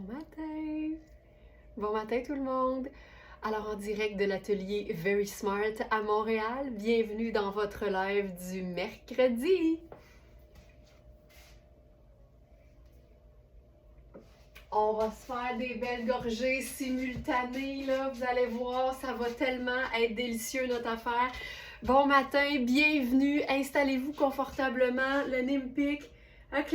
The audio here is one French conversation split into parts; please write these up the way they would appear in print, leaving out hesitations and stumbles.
Bon matin! Bon matin tout le monde! Alors en direct de l'atelier Very Smart à Montréal, bienvenue dans votre live du mercredi! On va se faire des belles gorgées simultanées, là, vous allez voir, ça va tellement être délicieux notre affaire. Bon matin, bienvenue, installez-vous confortablement, le nez me pique. OK!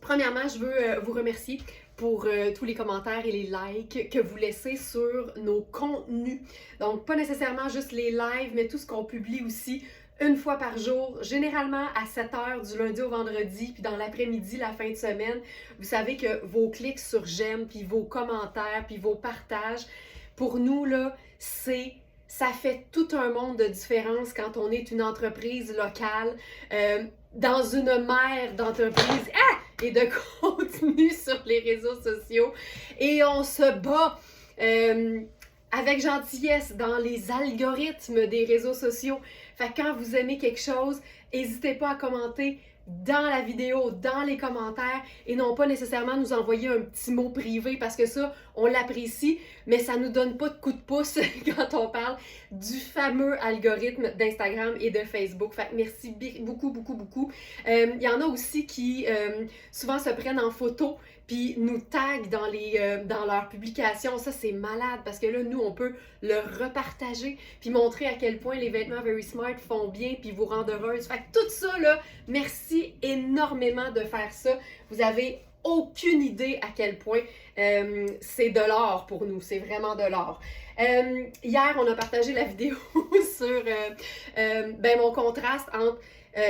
Premièrement, je veux vous remercier pour tous les commentaires et les likes que vous laissez sur nos contenus. Donc, pas nécessairement juste les lives, mais tout ce qu'on publie aussi une fois par jour, généralement à 7 heures du lundi au vendredi, puis dans l'après-midi, la fin de semaine. Vous savez que vos clics sur j'aime, puis vos commentaires, puis vos partages, pour nous, là, ça fait tout un monde de différence quand on est une entreprise locale, dans une mer d'entreprise et de contenu sur les réseaux sociaux. Et on se bat avec gentillesse dans les algorithmes des réseaux sociaux. Fait que quand vous aimez quelque chose, n'hésitez pas à commenter dans la vidéo, dans les commentaires, et non pas nécessairement nous envoyer un petit mot privé, parce que ça, on l'apprécie, mais ça nous donne pas de coup de pouce quand on parle du fameux algorithme d'Instagram et de Facebook. Fait que merci beaucoup, beaucoup, beaucoup. Il y en a aussi qui souvent se prennent en photo puis nous taguent dans leurs publications. Ça, c'est malade parce que là, nous, on peut le repartager puis montrer à quel point les vêtements Very Smart font bien puis vous rendent heureuse. Fait que tout ça, là, merci énormément de faire ça. Vous avez aucune idée à quel point c'est de l'or pour nous. C'est vraiment de l'or. Hier, on a partagé la vidéo sur mon contraste entre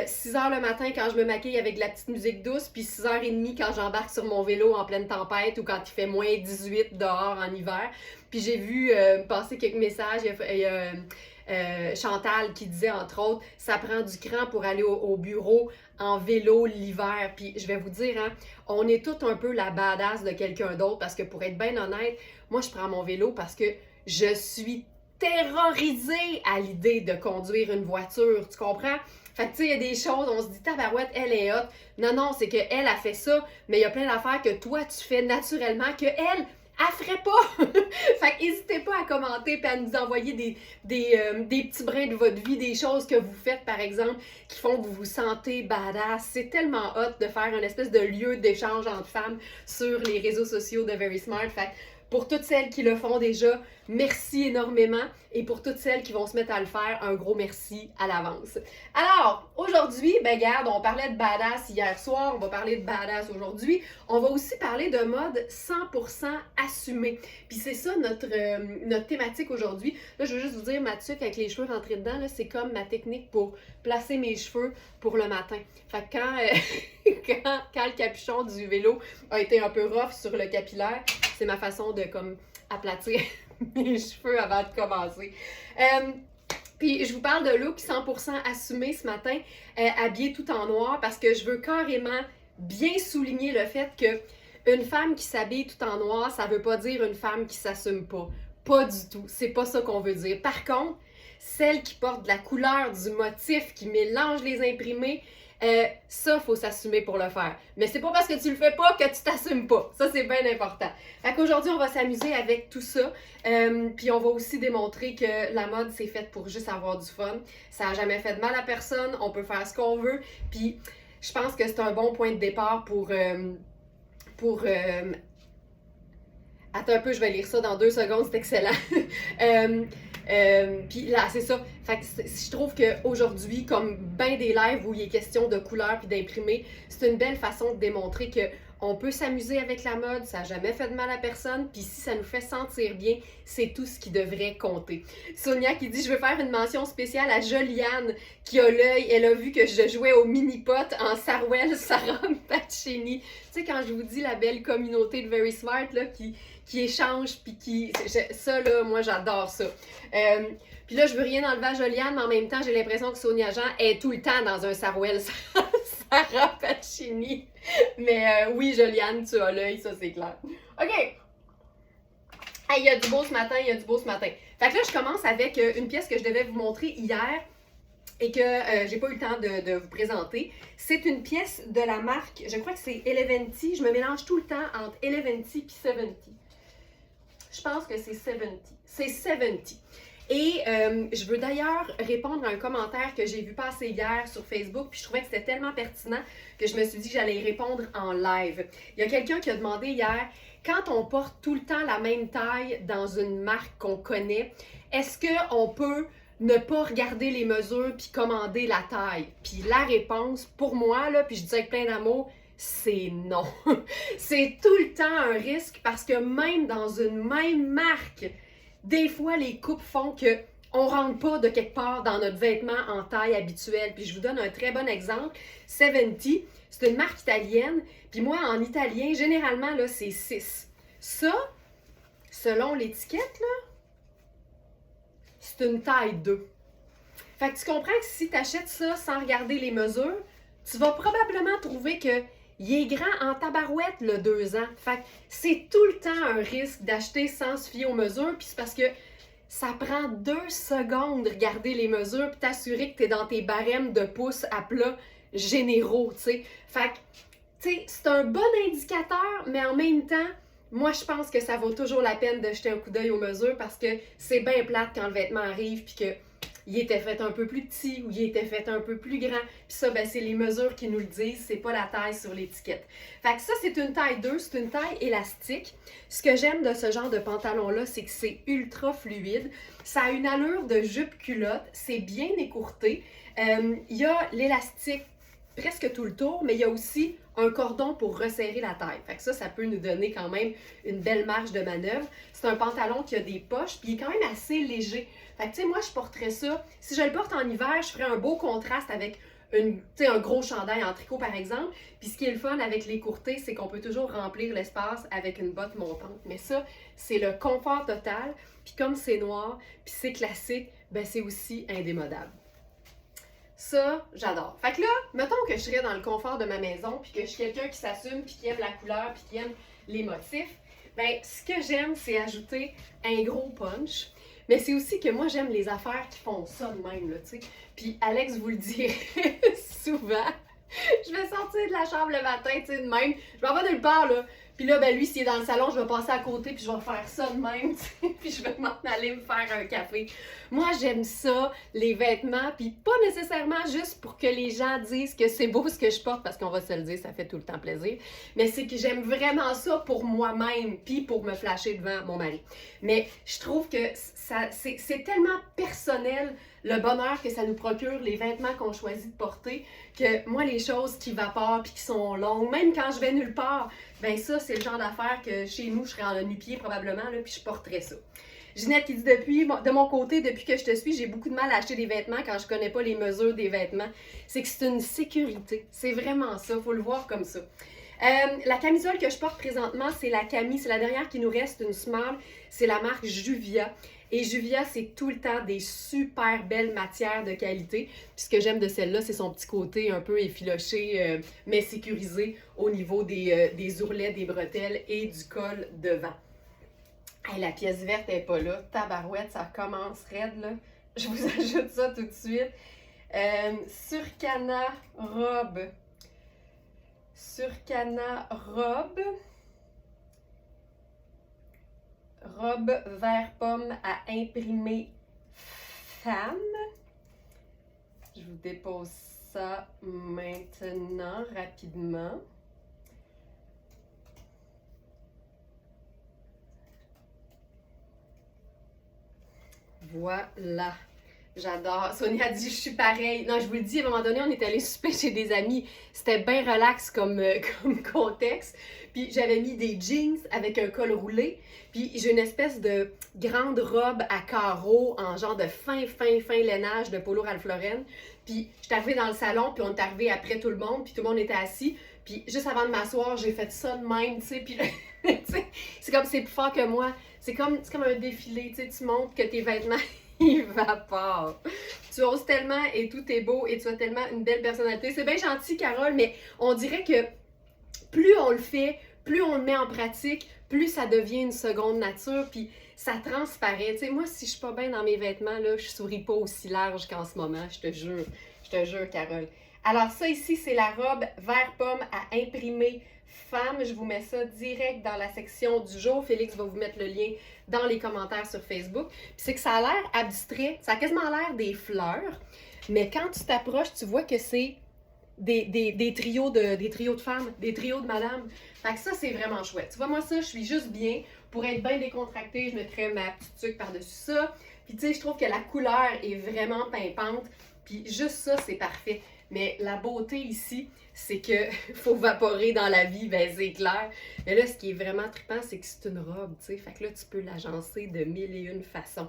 6 heures le matin quand je me maquille avec de la petite musique douce, puis 6h30 quand j'embarque sur mon vélo en pleine tempête ou quand il fait moins 18 dehors en hiver. Puis j'ai vu passer quelques messages. Il y a Chantal qui disait entre autres, ça prend du cran pour aller au bureau en vélo l'hiver. Puis je vais vous dire, hein, on est tous un peu la badass de quelqu'un d'autre parce que pour être bien honnête, moi je prends mon vélo parce que je suis terrorisée à l'idée de conduire une voiture, tu comprends? Fait que tu sais, il y a des choses, on se dit tabarouette, elle est hot. Non, c'est qu'elle a fait ça, mais il y a plein d'affaires que toi tu fais naturellement que elle ferait pas! Fait que n'hésitez pas à commenter et à nous envoyer des petits brins de votre vie, des choses que vous faites, par exemple, qui font que vous vous sentez badass. C'est tellement hot de faire une espèce de lieu d'échange entre femmes sur les réseaux sociaux de Very Smart. Fait que pour toutes celles qui le font déjà, merci énormément. Et pour toutes celles qui vont se mettre à le faire, un gros merci à l'avance. Alors, aujourd'hui, garde, on parlait de badass hier soir, on va parler de badass aujourd'hui. On va aussi parler de mode 100% assumé. Puis c'est ça notre thématique aujourd'hui. Là, je veux juste vous dire, ma tuque avec les cheveux rentrés dedans, là, c'est comme ma technique pour placer mes cheveux pour le matin. Fait que quand le capuchon du vélo a été un peu rough sur le capillaire, c'est ma façon de comme aplatir mes cheveux avant de commencer. Puis je vous parle de look 100% assumé ce matin, habillée tout en noir, parce que je veux carrément bien souligner le fait que une femme qui s'habille tout en noir, ça veut pas dire une femme qui s'assume pas. Pas du tout. C'est pas ça qu'on veut dire. Par contre, celle qui porte de la couleur, du motif, qui mélange les imprimés, ça, faut s'assumer pour le faire. Mais c'est pas parce que tu le fais pas que tu t'assumes pas. Ça, c'est bien important. Fait qu'aujourd'hui, on va s'amuser avec tout ça. Puis on va aussi démontrer que la mode, c'est faite pour juste avoir du fun. Ça n'a jamais fait de mal à personne. On peut faire ce qu'on veut. Puis je pense que c'est un bon point de départ pour attends un peu, je vais lire ça dans 2 secondes, c'est excellent. Puis là, c'est ça. Fait que je trouve qu'aujourd'hui, comme bien des lives où il est question de couleurs puis d'imprimer, c'est une belle façon de démontrer que on peut s'amuser avec la mode, ça n'a jamais fait de mal à personne, puis si ça nous fait sentir bien, c'est tout ce qui devrait compter. Sonia qui dit « Je veux faire une mention spéciale à Joliane qui a l'œil, elle a vu que je jouais au mini-pot en Sarwell Sarah Pacini. » Tu sais, quand je vous dis la belle communauté de Very Smart là, qui échange, puis ça là, moi j'adore ça. Puis là, je veux rien enlever à Joliane, mais en même temps, j'ai l'impression que Sonia Jean est tout le temps dans un Sarwell Sarah Pacini. Mais oui, Joliane, tu as l'œil, ça c'est clair. OK! Hey, il y a du beau ce matin, Fait que là, je commence avec une pièce que je devais vous montrer hier. et que j'ai pas eu le temps de vous présenter. C'est une pièce de la marque, je crois que c'est Eleventy. Je me mélange tout le temps entre Eleventy et 70. Je pense que c'est 70. C'est 70. Et je veux d'ailleurs répondre à un commentaire que j'ai vu passer hier sur Facebook, puis je trouvais que c'était tellement pertinent que je me suis dit que j'allais y répondre en live. Il y a quelqu'un qui a demandé hier, quand on porte tout le temps la même taille dans une marque qu'on connaît, est-ce qu'on peut ne pas regarder les mesures puis commander la taille? Puis la réponse, pour moi, là, puis je dis avec plein d'amour, c'est non. C'est tout le temps un risque parce que même dans une même marque, des fois, les coupes font que on rentre pas de quelque part dans notre vêtement en taille habituelle. Puis je vous donne un très bon exemple. 70, c'est une marque italienne. Puis moi, en italien, généralement, là, c'est 6. Ça, selon l'étiquette, là, c'est une taille 2. Fait que tu comprends que si tu achètes ça sans regarder les mesures, tu vas probablement trouver que il est grand en tabarouette, le 2 ans. Fait que c'est tout le temps un risque d'acheter sans se fier aux mesures. Puis c'est parce que ça prend 2 secondes de regarder les mesures puis t'assurer que tu es dans tes barèmes de pouces à plat généraux, tu sais. Fait que, tu sais, c'est un bon indicateur, mais en même temps, moi, je pense que ça vaut toujours la peine de jeter un coup d'œil aux mesures parce que c'est bien plate quand le vêtement arrive puis que il était fait un peu plus petit ou il était fait un peu plus grand. Puis ça, ben, c'est les mesures qui nous le disent, c'est pas la taille sur l'étiquette. Fait que ça, c'est une taille 2, c'est une taille élastique. Ce que j'aime de ce genre de pantalon-là, c'est que c'est ultra fluide. Ça a une allure de jupe-culotte, c'est bien écourté. Il y a l'élastique presque tout le tour, mais il y a aussi un cordon pour resserrer la taille. Fait que ça peut nous donner quand même une belle marge de manœuvre. C'est un pantalon qui a des poches, puis il est quand même assez léger. Fait que tu sais, moi, je porterais ça. Si je le porte en hiver, je ferais un beau contraste avec un gros chandail en tricot, par exemple. Puis ce qui est le fun avec l'écourté, c'est qu'on peut toujours remplir l'espace avec une botte montante. Mais ça, c'est le confort total. Puis comme c'est noir, puis c'est classique, ben c'est aussi indémodable. Ça, j'adore. Fait que là, mettons que je serais dans le confort de ma maison, puis que je suis quelqu'un qui s'assume, puis qui aime la couleur, puis qui aime les motifs. Ben, ce que j'aime, c'est ajouter un gros punch. Mais c'est aussi que moi, j'aime les affaires qui font ça de même, là, tu sais. Puis Alex vous le dirait souvent. Je vais sortir de la chambre le matin, tu sais, de même. Je m'en vais nulle part, là. Puis là, ben lui, s'il est dans le salon, je vais passer à côté, puis je vais faire ça de même, tu sais. Puis je vais m'en aller me faire un café. Moi, j'aime ça, les vêtements, puis pas nécessairement juste pour que les gens disent que c'est beau ce que je porte, parce qu'on va se le dire, ça fait tout le temps plaisir. Mais c'est que j'aime vraiment ça pour moi-même, puis pour me flasher devant mon mari. Mais je trouve que c'est tellement personnel, le bonheur que ça nous procure, les vêtements qu'on choisit de porter, que moi, les choses qui vaporent puis qui sont longues, même quand je vais nulle part, ben ça, c'est le genre d'affaires que chez nous, je serais en nu-pied probablement, là, puis je porterais ça. Ginette qui dit de mon côté, depuis que je te suis, j'ai beaucoup de mal à acheter des vêtements quand je connais pas les mesures des vêtements. C'est que c'est une sécurité. C'est vraiment ça, faut le voir comme ça. La camisole que je porte présentement, c'est la Camille, c'est la dernière qui nous reste, une small, c'est la marque Juvia. Et Juvia, c'est tout le temps des super belles matières de qualité. Puis ce que j'aime de celle-là, c'est son petit côté un peu effiloché, mais sécurisé au niveau des ourlets, des bretelles et du col devant. Hey, la pièce verte n'est pas là. Tabarouette, ça commence raide, là. Je vous ajoute ça tout de suite. Surcana robe. Surcana robe. Robe vert pomme à imprimer femme. Je vous dépose ça maintenant, rapidement. Voilà. J'adore. Sonia dit, je suis pareille. Non, je vous le dis, à un moment donné, on est allé souper chez des amis. C'était bien relax comme contexte. Puis j'avais mis des jeans avec un col roulé. Puis j'ai une espèce de grande robe à carreaux en genre de fin lainage de Polo Ralph Lauren. Puis j'étais arrivée dans le salon, puis on est arrivé après tout le monde, puis tout le monde était assis. Puis juste avant de m'asseoir, j'ai fait ça de même, tu sais. Puis c'est comme c'est plus fort que moi. C'est comme un défilé, tu sais. Tu montres que tes vêtements évaporent. Tu oses tellement et tout est beau et tu as tellement une belle personnalité. C'est bien gentil, Carole, mais on dirait que plus on le fait, plus on le met en pratique, plus ça devient une seconde nature. Puis ça transparaît. Tu sais, moi, si je suis pas bien dans mes vêtements, là, je souris pas aussi large qu'en ce moment, je te jure, Carole. Alors ça ici, c'est la robe vert pomme à imprimer femme. Je vous mets ça direct dans la section du jour. Félix va vous mettre le lien dans les commentaires sur Facebook. Puis c'est que ça a l'air abstrait, ça a quasiment l'air des fleurs, mais quand tu t'approches, tu vois que c'est des trios de femmes, des trios de madame. Fait que ça, c'est vraiment chouette. Tu vois, moi, ça, je suis juste bien. Pour être bien décontractée, je mettrais ma petite tuque par-dessus ça. Puis, tu sais, je trouve que la couleur est vraiment pimpante. Puis, juste ça, c'est parfait. Mais la beauté ici, c'est que faut vaporer dans la vie, ben c'est clair. Mais là, ce qui est vraiment trippant, c'est que c'est une robe, tu sais. Fait que là, tu peux l'agencer de mille et une façons.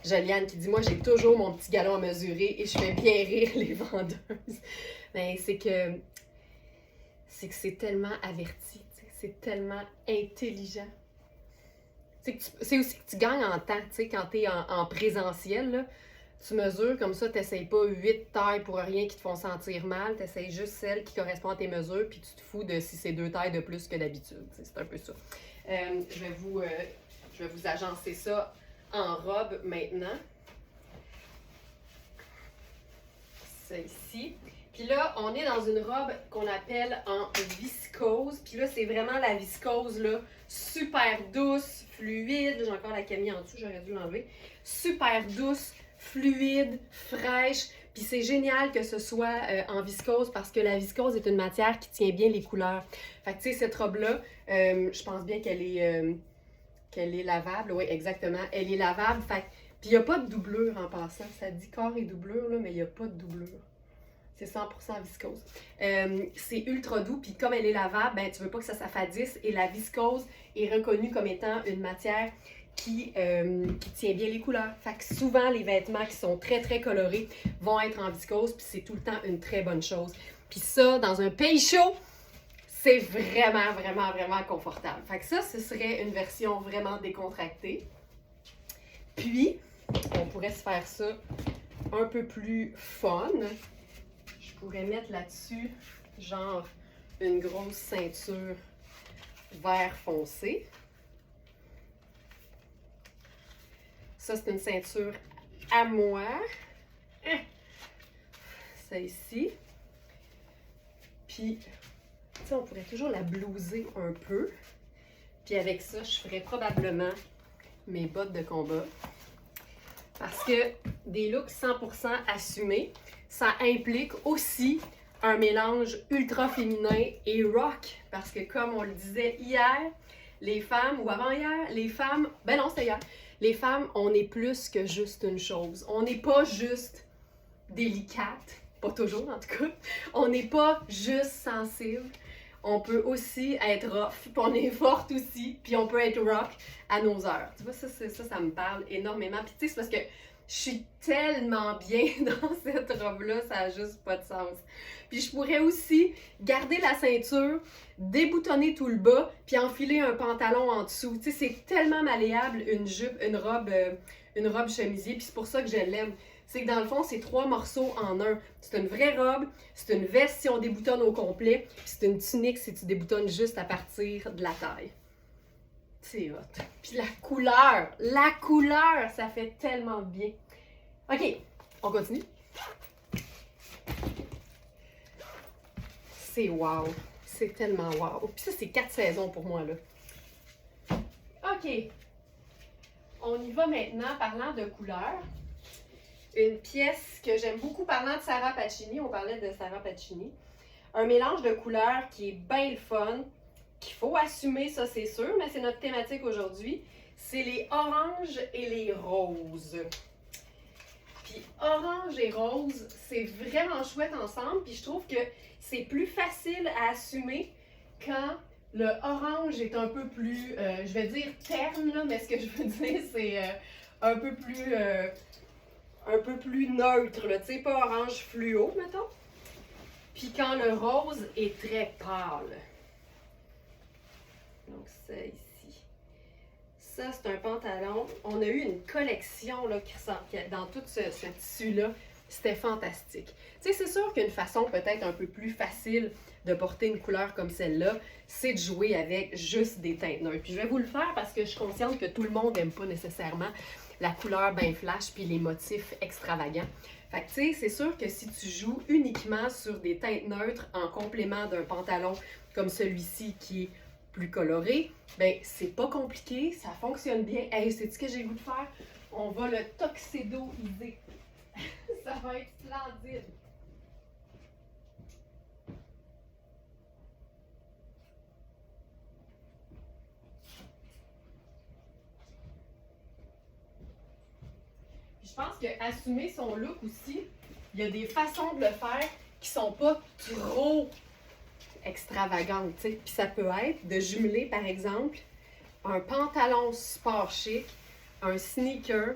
Joliane qui dit, moi, j'ai toujours mon petit galon à mesurer et je fais bien rire les vendeuses. Ben, c'est que c'est tellement averti, c'est tellement intelligent. C'est aussi que tu gagnes en temps, tu sais, quand tu es en présentiel, là, tu mesures comme ça, tu n'essayes pas 8 tailles pour rien qui te font sentir mal, tu essayes juste celle qui correspond à tes mesures, puis tu te fous de si c'est 2 tailles de plus que d'habitude. C'est un peu ça. Je vais vous agencer ça en robe maintenant. Ça ici. Puis là, on est dans une robe qu'on appelle en viscose. Puis là, c'est vraiment la viscose, là, super douce, fluide. J'ai encore la camille en dessous, j'aurais dû l'enlever. Super douce, fluide, fraîche. Puis c'est génial que ce soit en viscose parce que la viscose est une matière qui tient bien les couleurs. Fait que tu sais, cette robe-là, je pense bien qu'elle est lavable. Oui, exactement. Elle est lavable. Fait que, puis il n'y a pas de doublure en passant. Ça dit corps et doublure, là, mais il n'y a pas de doublure. C'est 100% viscose. C'est ultra doux, puis comme elle est lavable, ben, tu veux pas que ça s'affadisse. Et la viscose est reconnue comme étant une matière qui tient bien les couleurs. Fait que souvent, les vêtements qui sont très, très colorés vont être en viscose, puis c'est tout le temps une très bonne chose. Puis ça, dans un pays chaud, c'est vraiment, vraiment, vraiment confortable. Fait que ça, ce serait une version vraiment décontractée. Puis, on pourrait se faire ça un peu plus fun. Je pourrais mettre là-dessus, genre, une grosse ceinture vert foncé. Ça, c'est une ceinture à moi. Ça ici. Puis, tu sais, on pourrait toujours la blouser un peu. Puis avec ça, je ferais probablement mes bottes de combat. Parce que des looks 100% assumés, ça implique aussi un mélange ultra féminin et rock. Parce que comme on le disait hier, les femmes, ou avant-hier, les femmes, ben non, c'était hier, les femmes, on est plus que juste une chose. On n'est pas juste délicate, pas toujours en tout cas. On n'est pas juste sensible. On peut aussi être rough, puis on est forte aussi, puis on peut être rock à nos heures. Tu vois, ça me parle énormément. Puis tu sais, c'est parce que je suis tellement bien dans cette robe-là, ça n'a juste pas de sens. Puis je pourrais aussi garder la ceinture, déboutonner tout le bas, puis enfiler un pantalon en dessous. Tu sais, c'est tellement malléable, une jupe, une robe chemisier, puis c'est pour ça que je l'aime. C'est que dans le fond, c'est 3 morceaux en un. C'est une vraie robe, c'est une veste si on déboutonne au complet, puis c'est une tunique si tu déboutonnes juste à partir de la taille. C'est hot. Puis la couleur, ça fait tellement bien. OK, on continue. C'est wow. C'est tellement wow. Puis ça, c'est 4 saisons pour moi, là. OK. On y va maintenant, parlant de couleur. Une pièce que j'aime beaucoup, parlant de Sarah Pacini, on parlait de Sarah Pacini. Un mélange de couleurs qui est bien le fun, qu'il faut assumer, ça c'est sûr, mais c'est notre thématique aujourd'hui. C'est les oranges et les roses. Puis orange et rose, c'est vraiment chouette ensemble, puis je trouve que c'est plus facile à assumer quand le orange est un peu plus, je vais dire terne, là, mais ce que je veux dire, c'est un peu plus neutre, tu sais, pas orange fluo, mettons. Puis quand le rose est très pâle. Donc ça ici. Ça, c'est un pantalon. On a eu une collection là, qui ressort dans tout ce tissu-là. c'était fantastique. Tu sais, c'est sûr qu'une façon peut-être un peu plus facile de porter une couleur comme celle-là, c'est de jouer avec juste des teintes neutres. Puis je vais vous le faire parce que je suis consciente que tout le monde n'aime pas nécessairement la couleur bien flash puis les motifs extravagants. Fait que tu sais, c'est sûr que si tu joues uniquement sur des teintes neutres en complément d'un pantalon comme celui-ci qui est plus coloré, ben c'est pas compliqué, ça fonctionne bien. Hey, c'est ce que j'ai le goût de faire? On va le tuxedoiser. Ça va être splendide. Je pense qu'assumer son look aussi, il y a des façons de le faire qui sont pas trop extravagantes, tu sais. Puis ça peut être de jumeler, par exemple, un pantalon sport chic, un sneaker,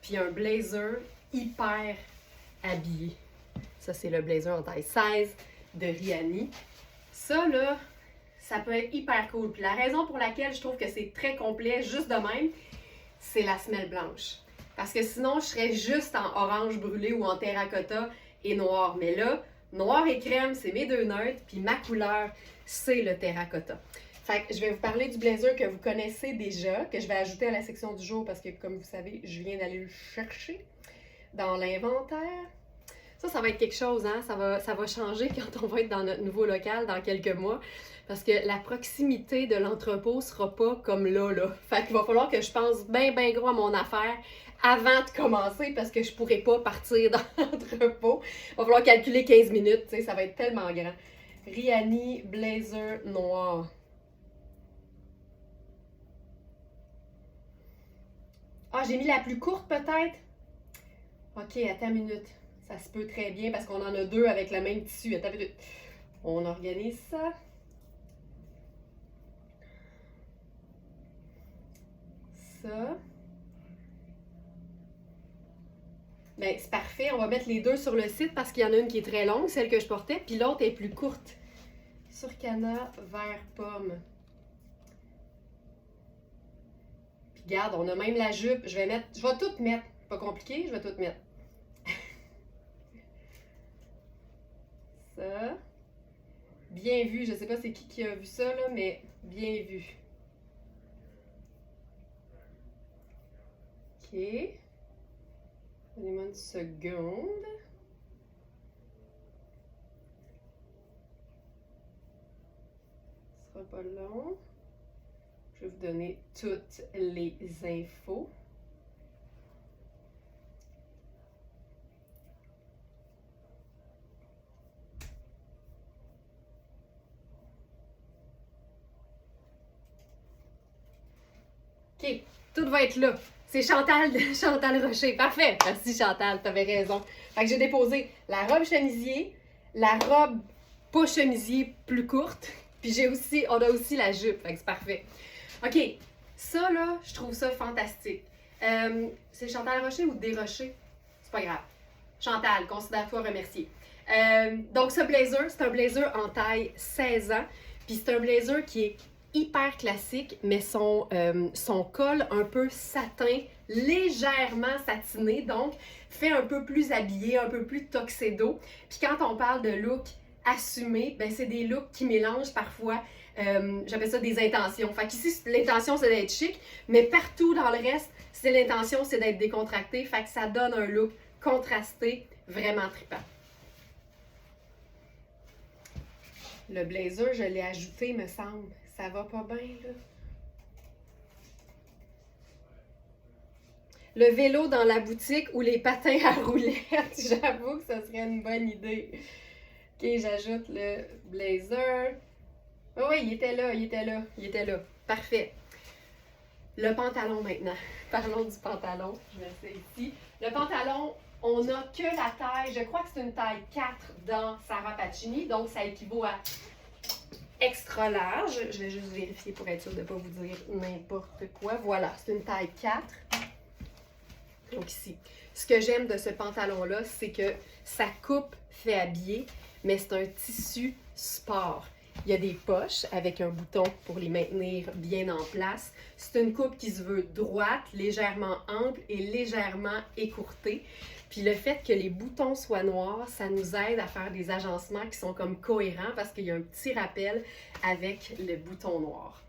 puis un blazer hyper habillé. Ça, c'est le blazer en taille 16 de Rihanni. Ça, là, ça peut être hyper cool. Puis la raison pour laquelle je trouve que c'est très complet, juste de même, c'est la semelle blanche. Parce que sinon, je serais juste en orange brûlé ou en terracotta et noir. Mais là, noir et crème, c'est mes deux neutres, puis ma couleur, c'est le terracotta. Fait que je vais vous parler du blazer que vous connaissez déjà, que je vais ajouter à la section du jour parce que, comme vous savez, je viens d'aller le chercher dans l'inventaire. Ça va être quelque chose, hein? Ça va changer quand on va être dans notre nouveau local dans quelques mois. Parce que la proximité de l'entrepôt sera pas comme là. Fait qu'il va falloir que je pense bien gros à mon affaire avant de commencer parce que je pourrai pas partir dans l'entrepôt. Il va falloir calculer 15 minutes, tu sais, ça va être tellement grand. Rihanni blazer noir. Ah, j'ai mis la plus courte peut-être? Ok, attends une minute. Ça se peut très bien parce qu'on en a deux avec le même tissu. Attends une minute. On organise ça. Ça. Ben, c'est parfait. On va mettre les deux sur le site parce qu'il y en a une qui est très longue, celle que je portais, puis l'autre est plus courte. Surcana vert pomme. Puis regarde, on a même la jupe. Je vais tout mettre. Pas compliqué, je vais tout mettre. Ça. Bien vu. Je sais pas c'est qui a vu ça, là, mais bien vu. OK. Donnez-moi une seconde. Ce sera pas long. Je vais vous donner toutes les infos. OK, tout va être là. C'est Chantal Rocher. Parfait. Merci Chantal, t'avais raison. Fait que j'ai déposé la robe chemisier, la robe pas chemisier plus courte, puis on a aussi la jupe. Fait que c'est parfait. OK, ça là, je trouve ça fantastique. C'est Chantal Rocher ou Desrochers? C'est pas grave. Chantal, considère-toi remerciée. Donc ce blazer, c'est un blazer en taille 16 ans, puis c'est un blazer qui est hyper classique, mais son col un peu satin, légèrement satiné, donc fait un peu plus habillé, un peu plus tuxedo. Puis quand on parle de look assumé, ben c'est des looks qui mélangent parfois, j'appelle ça des intentions. Fait qu'ici, l'intention c'est d'être chic, mais partout dans le reste, l'intention c'est d'être décontracté. Fait que ça donne un look contrasté, vraiment trippant. Le blazer, je l'ai ajouté, me semble. Ça va pas bien, là. Le vélo dans la boutique ou les patins à roulettes, j'avoue que ça serait une bonne idée. OK, j'ajoute le blazer. Oh oui, il était là. Parfait. Le pantalon maintenant. Parlons du pantalon. Je mets ça ici. Le pantalon, on n'a que la taille, je crois que c'est une taille 4 dans Sarah Pacini, donc ça équivaut à extra large. Je vais juste vérifier pour être sûre de ne pas vous dire n'importe quoi. Voilà, c'est une taille 4. Donc ici. Ce que j'aime de ce pantalon-là, c'est que sa coupe fait habiller, mais c'est un tissu sport. Il y a des poches avec un bouton pour les maintenir bien en place. C'est une coupe qui se veut droite, légèrement ample et légèrement écourtée. Puis le fait que les boutons soient noirs, ça nous aide à faire des agencements qui sont comme cohérents parce qu'il y a un petit rappel avec le bouton noir.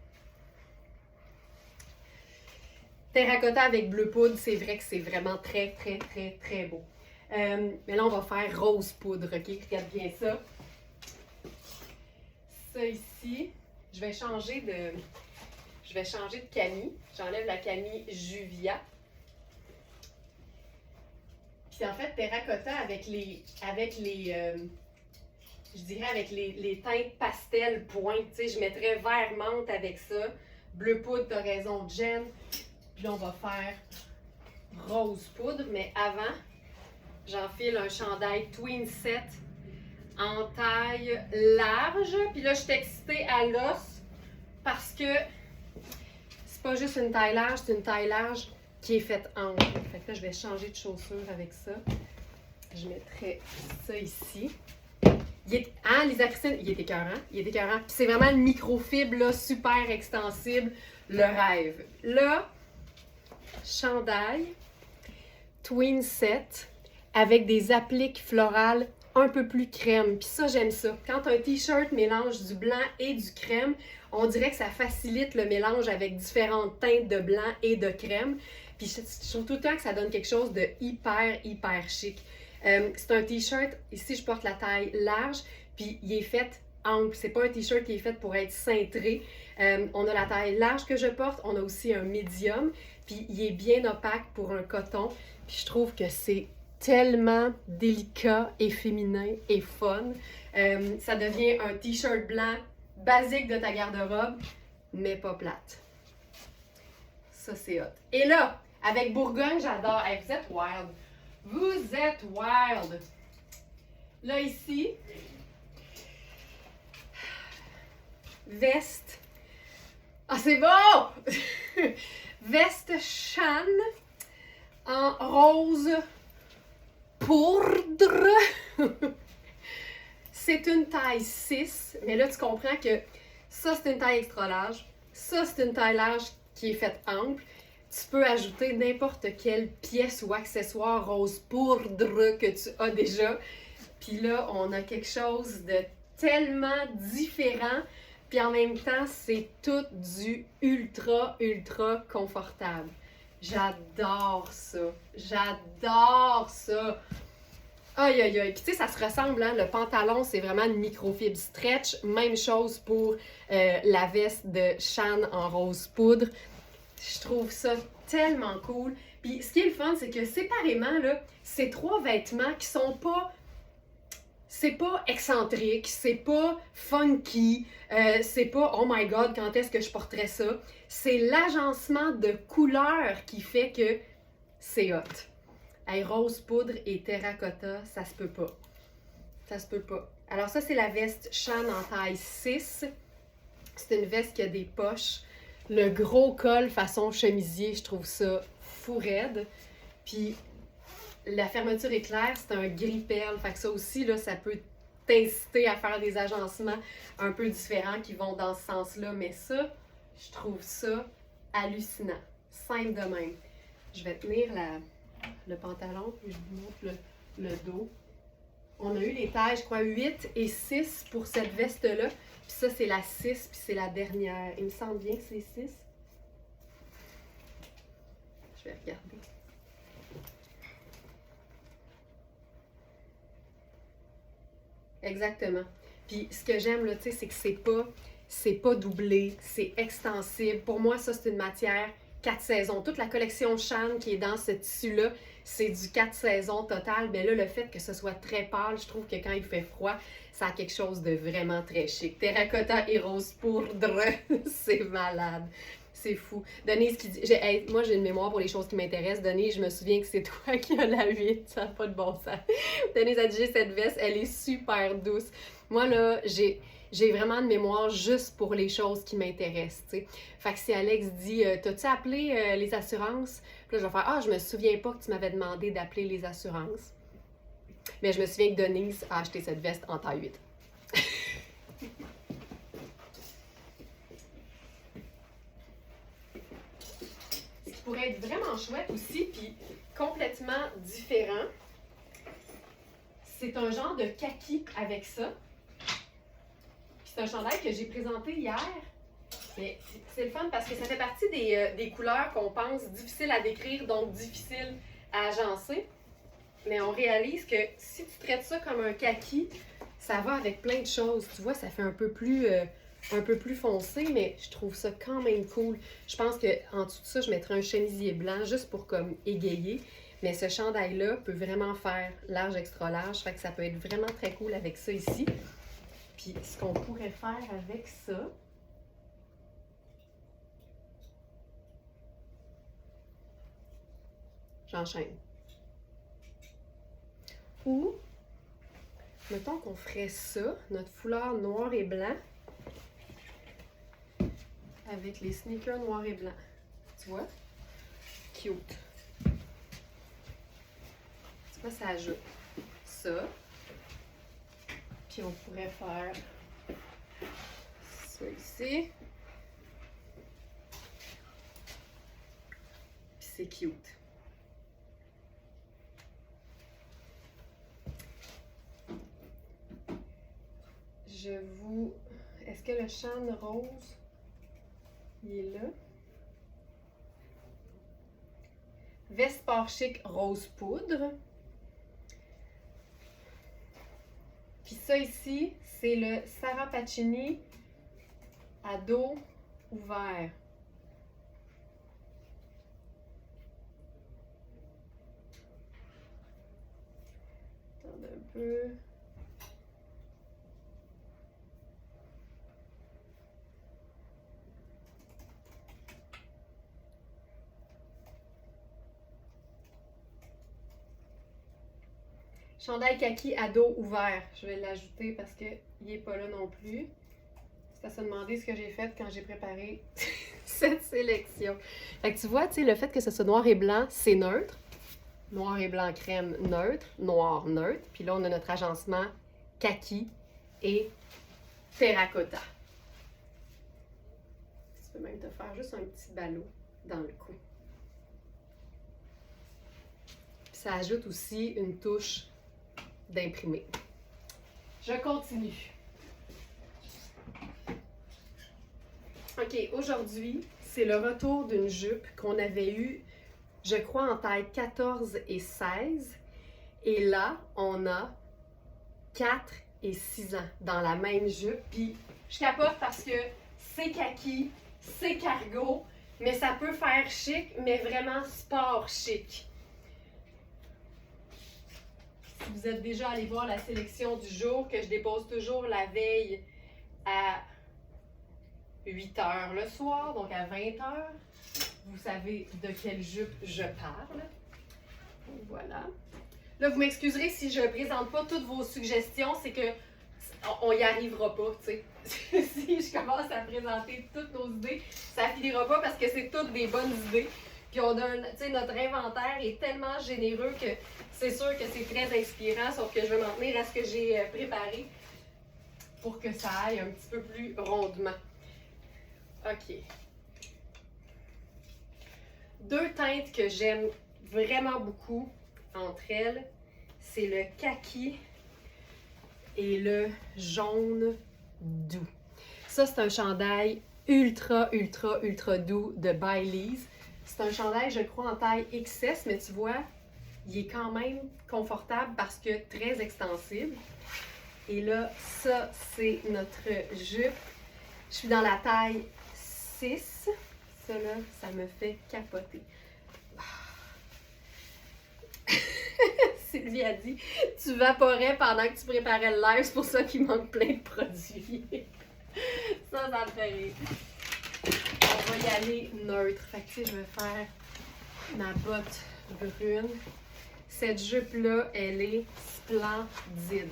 Terracotta avec bleu poudre, c'est vrai que c'est vraiment très, très, très, très beau. Mais là, on va faire rose poudre, ok? Regarde bien ça. Ça ici, je vais changer de Camille. J'enlève la Camille Juvia. Puis en fait, terracotta avec les teintes pastel pointe. Tu sais, je mettrais vert menthe avec ça. Bleu poudre, t'as raison, Jen. Puis là, on va faire rose poudre. Mais avant, j'enfile un chandail Twin Set en taille large. Puis là, je suis excitée à l'os parce que c'est pas juste une taille large, c'est une taille large qui est faite ample. Fait que là, je vais changer de chaussure avec ça. Je mettrai ça ici. Lisa Christine, il est écœurant. Il est écœurant. Puis c'est vraiment une microfibre, là, super extensible. Le rêve. Là, chandail, twin set, avec des appliques florales un peu plus crème. Puis ça, j'aime ça. Quand un t-shirt mélange du blanc et du crème, on dirait que ça facilite le mélange avec différentes teintes de blanc et de crème. Puis je trouve tout le temps que ça donne quelque chose de hyper, hyper chic. C'est un t-shirt, ici je porte la taille large, puis il est fait ample. C'est pas un t-shirt qui est fait pour être cintré. On a la taille large que je porte, on a aussi un médium, puis il est bien opaque pour un coton. Puis je trouve que c'est tellement délicat et féminin et fun. Ça devient un t-shirt blanc basique de ta garde-robe, mais pas plate. Ça, c'est hot. Et là, avec Bourgogne, j'adore. Hey, vous êtes wild. Vous êtes wild. Là, ici, veste. Ah, c'est bon! Veste Shan en rose poudre. C'est une taille 6, mais là, tu comprends que ça, c'est une taille extra large. Ça, c'est une taille large qui est faite ample. Tu peux ajouter n'importe quelle pièce ou accessoire rose poudre que tu as déjà. Puis là, on a quelque chose de tellement différent. Puis en même temps, c'est tout du ultra, ultra confortable. J'adore ça. J'adore ça. Aïe, aïe, aïe. Puis tu sais, ça se ressemble, hein? Le pantalon, c'est vraiment une microfibre stretch. Même chose pour la veste de Shan en rose poudre. Je trouve ça tellement cool. Puis ce qui est le fun, c'est que séparément, là, c'est trois vêtements qui sont pas... C'est pas excentrique, c'est pas funky, c'est pas « Oh my God, quand est-ce que je porterais ça? » C'est l'agencement de couleurs qui fait que c'est hot. Hey, rose poudre et terracotta, ça se peut pas. Ça se peut pas. Alors ça, c'est la veste Shan en taille 6. C'est une veste qui a des poches. Le gros col façon chemisier, je trouve ça fou raide. Puis la fermeture éclair, c'est un gris perle. Fait que ça aussi, là, ça peut t'inciter à faire des agencements un peu différents qui vont dans ce sens-là. Mais ça, je trouve ça hallucinant. Simple de même. Je vais tenir le pantalon, puis je vous montre le dos. On a eu les tailles, je crois, 8 et 6 pour cette veste-là. Puis ça, c'est la 6, puis c'est la dernière. Il me semble bien que c'est 6. Je vais regarder. Exactement. Puis ce que j'aime, là, tu sais, c'est que c'est pas doublé, c'est extensible. Pour moi, ça, c'est une matière 4 saisons. Toute la collection Shan qui est dans ce tissu-là, c'est du 4 saisons total. Mais là, le fait que ce soit très pâle, je trouve que quand il fait froid, ça a quelque chose de vraiment très chic. Terracotta et rose poudre, c'est malade. C'est fou. Denise qui dit... moi, j'ai une mémoire pour les choses qui m'intéressent. Denise, je me souviens que c'est toi qui as la 8. Ça n'a pas de bon sens. Denise a dit, cette veste, elle est super douce. Moi, là, j'ai vraiment une mémoire juste pour les choses qui m'intéressent, tu sais. Fait que si Alex dit « T'as-tu appelé les assurances? » Puis là, je vais faire « Ah, je me souviens pas que tu m'avais demandé d'appeler les assurances. » Mais je me souviens que Denise a acheté cette veste en taille 8. pourrait être vraiment chouette aussi, puis complètement différent. C'est un genre de kaki avec ça. Puis c'est un chandail que j'ai présenté hier. Mais c'est le fun parce que ça fait partie des couleurs qu'on pense difficiles à décrire, donc difficiles à agencer. Mais on réalise que si tu traites ça comme un kaki, ça va avec plein de choses. Tu vois, ça fait un peu plus foncé, mais je trouve ça quand même cool. Je pense qu'en dessous de ça, je mettrais un chemisier blanc juste pour comme égayer. Mais ce chandail-là peut vraiment faire large, extra large. Fait que ça peut être vraiment très cool avec ça ici. Puis ce qu'on pourrait faire avec ça, j'enchaîne. Ou, mettons qu'on ferait ça, notre foulard noir et blanc, avec les sneakers noirs et blancs. Tu vois? Cute. Tu vois, ça ajoute ça. Puis on pourrait faire ça ici. Puis c'est cute. Est-ce que le châne rose, il est là? Veste sport chic rose poudre. Puis ça ici, c'est le Sarah Pacini à dos ouvert. Attendez un peu. Chandail kaki à dos ouvert. Je vais l'ajouter parce qu'il n'est pas là non plus. C'est à se demander ce que j'ai fait quand j'ai préparé cette sélection. Fait que tu vois, tu sais, le fait que ce soit noir et blanc, c'est neutre. Noir et blanc crème, neutre. Noir, neutre. Puis là, on a notre agencement kaki et terracotta. Tu peux même te faire juste un petit ballot dans le cou. Puis ça ajoute aussi une touche d'imprimé. Je continue. OK, aujourd'hui, c'est le retour d'une jupe qu'on avait eue, je crois, en taille 14 et 16. Et là, on a 4 et 6 ans dans la même jupe. Puis, je capote parce que c'est kaki, c'est cargo, mais ça peut faire chic, mais vraiment sport chic. Si vous êtes déjà allé voir la sélection du jour, que je dépose toujours la veille à 8 h le soir, donc à 20 h, vous savez de quelle jupe je parle. Donc voilà. Là, vous m'excuserez si je ne présente pas toutes vos suggestions, c'est que on n'y arrivera pas, tu sais. Si je commence à présenter toutes nos idées, ça finira pas parce que c'est toutes des bonnes idées. Puis on a, tu sais, notre inventaire est tellement généreux que c'est sûr que c'est très inspirant, sauf que je vais m'en tenir à ce que j'ai préparé pour que ça aille un petit peu plus rondement. OK. 2 teintes que j'aime vraiment beaucoup entre elles, c'est le kaki et le jaune doux. Ça, c'est un chandail ultra, ultra, ultra doux de Baileys. C'est un chandail, je crois, en taille XS, mais tu vois, il est quand même confortable parce que très extensible. Et là, ça, c'est notre jupe. Je suis dans la taille 6. Ça, là, ça me fait capoter. Sylvie a dit, tu vaporais pendant que tu préparais le live, c'est pour ça qu'il manque plein de produits. Ça me fait rire. On va y aller neutre. Fait que tu sais, je vais faire ma botte brune. Cette jupe-là, elle est splendide.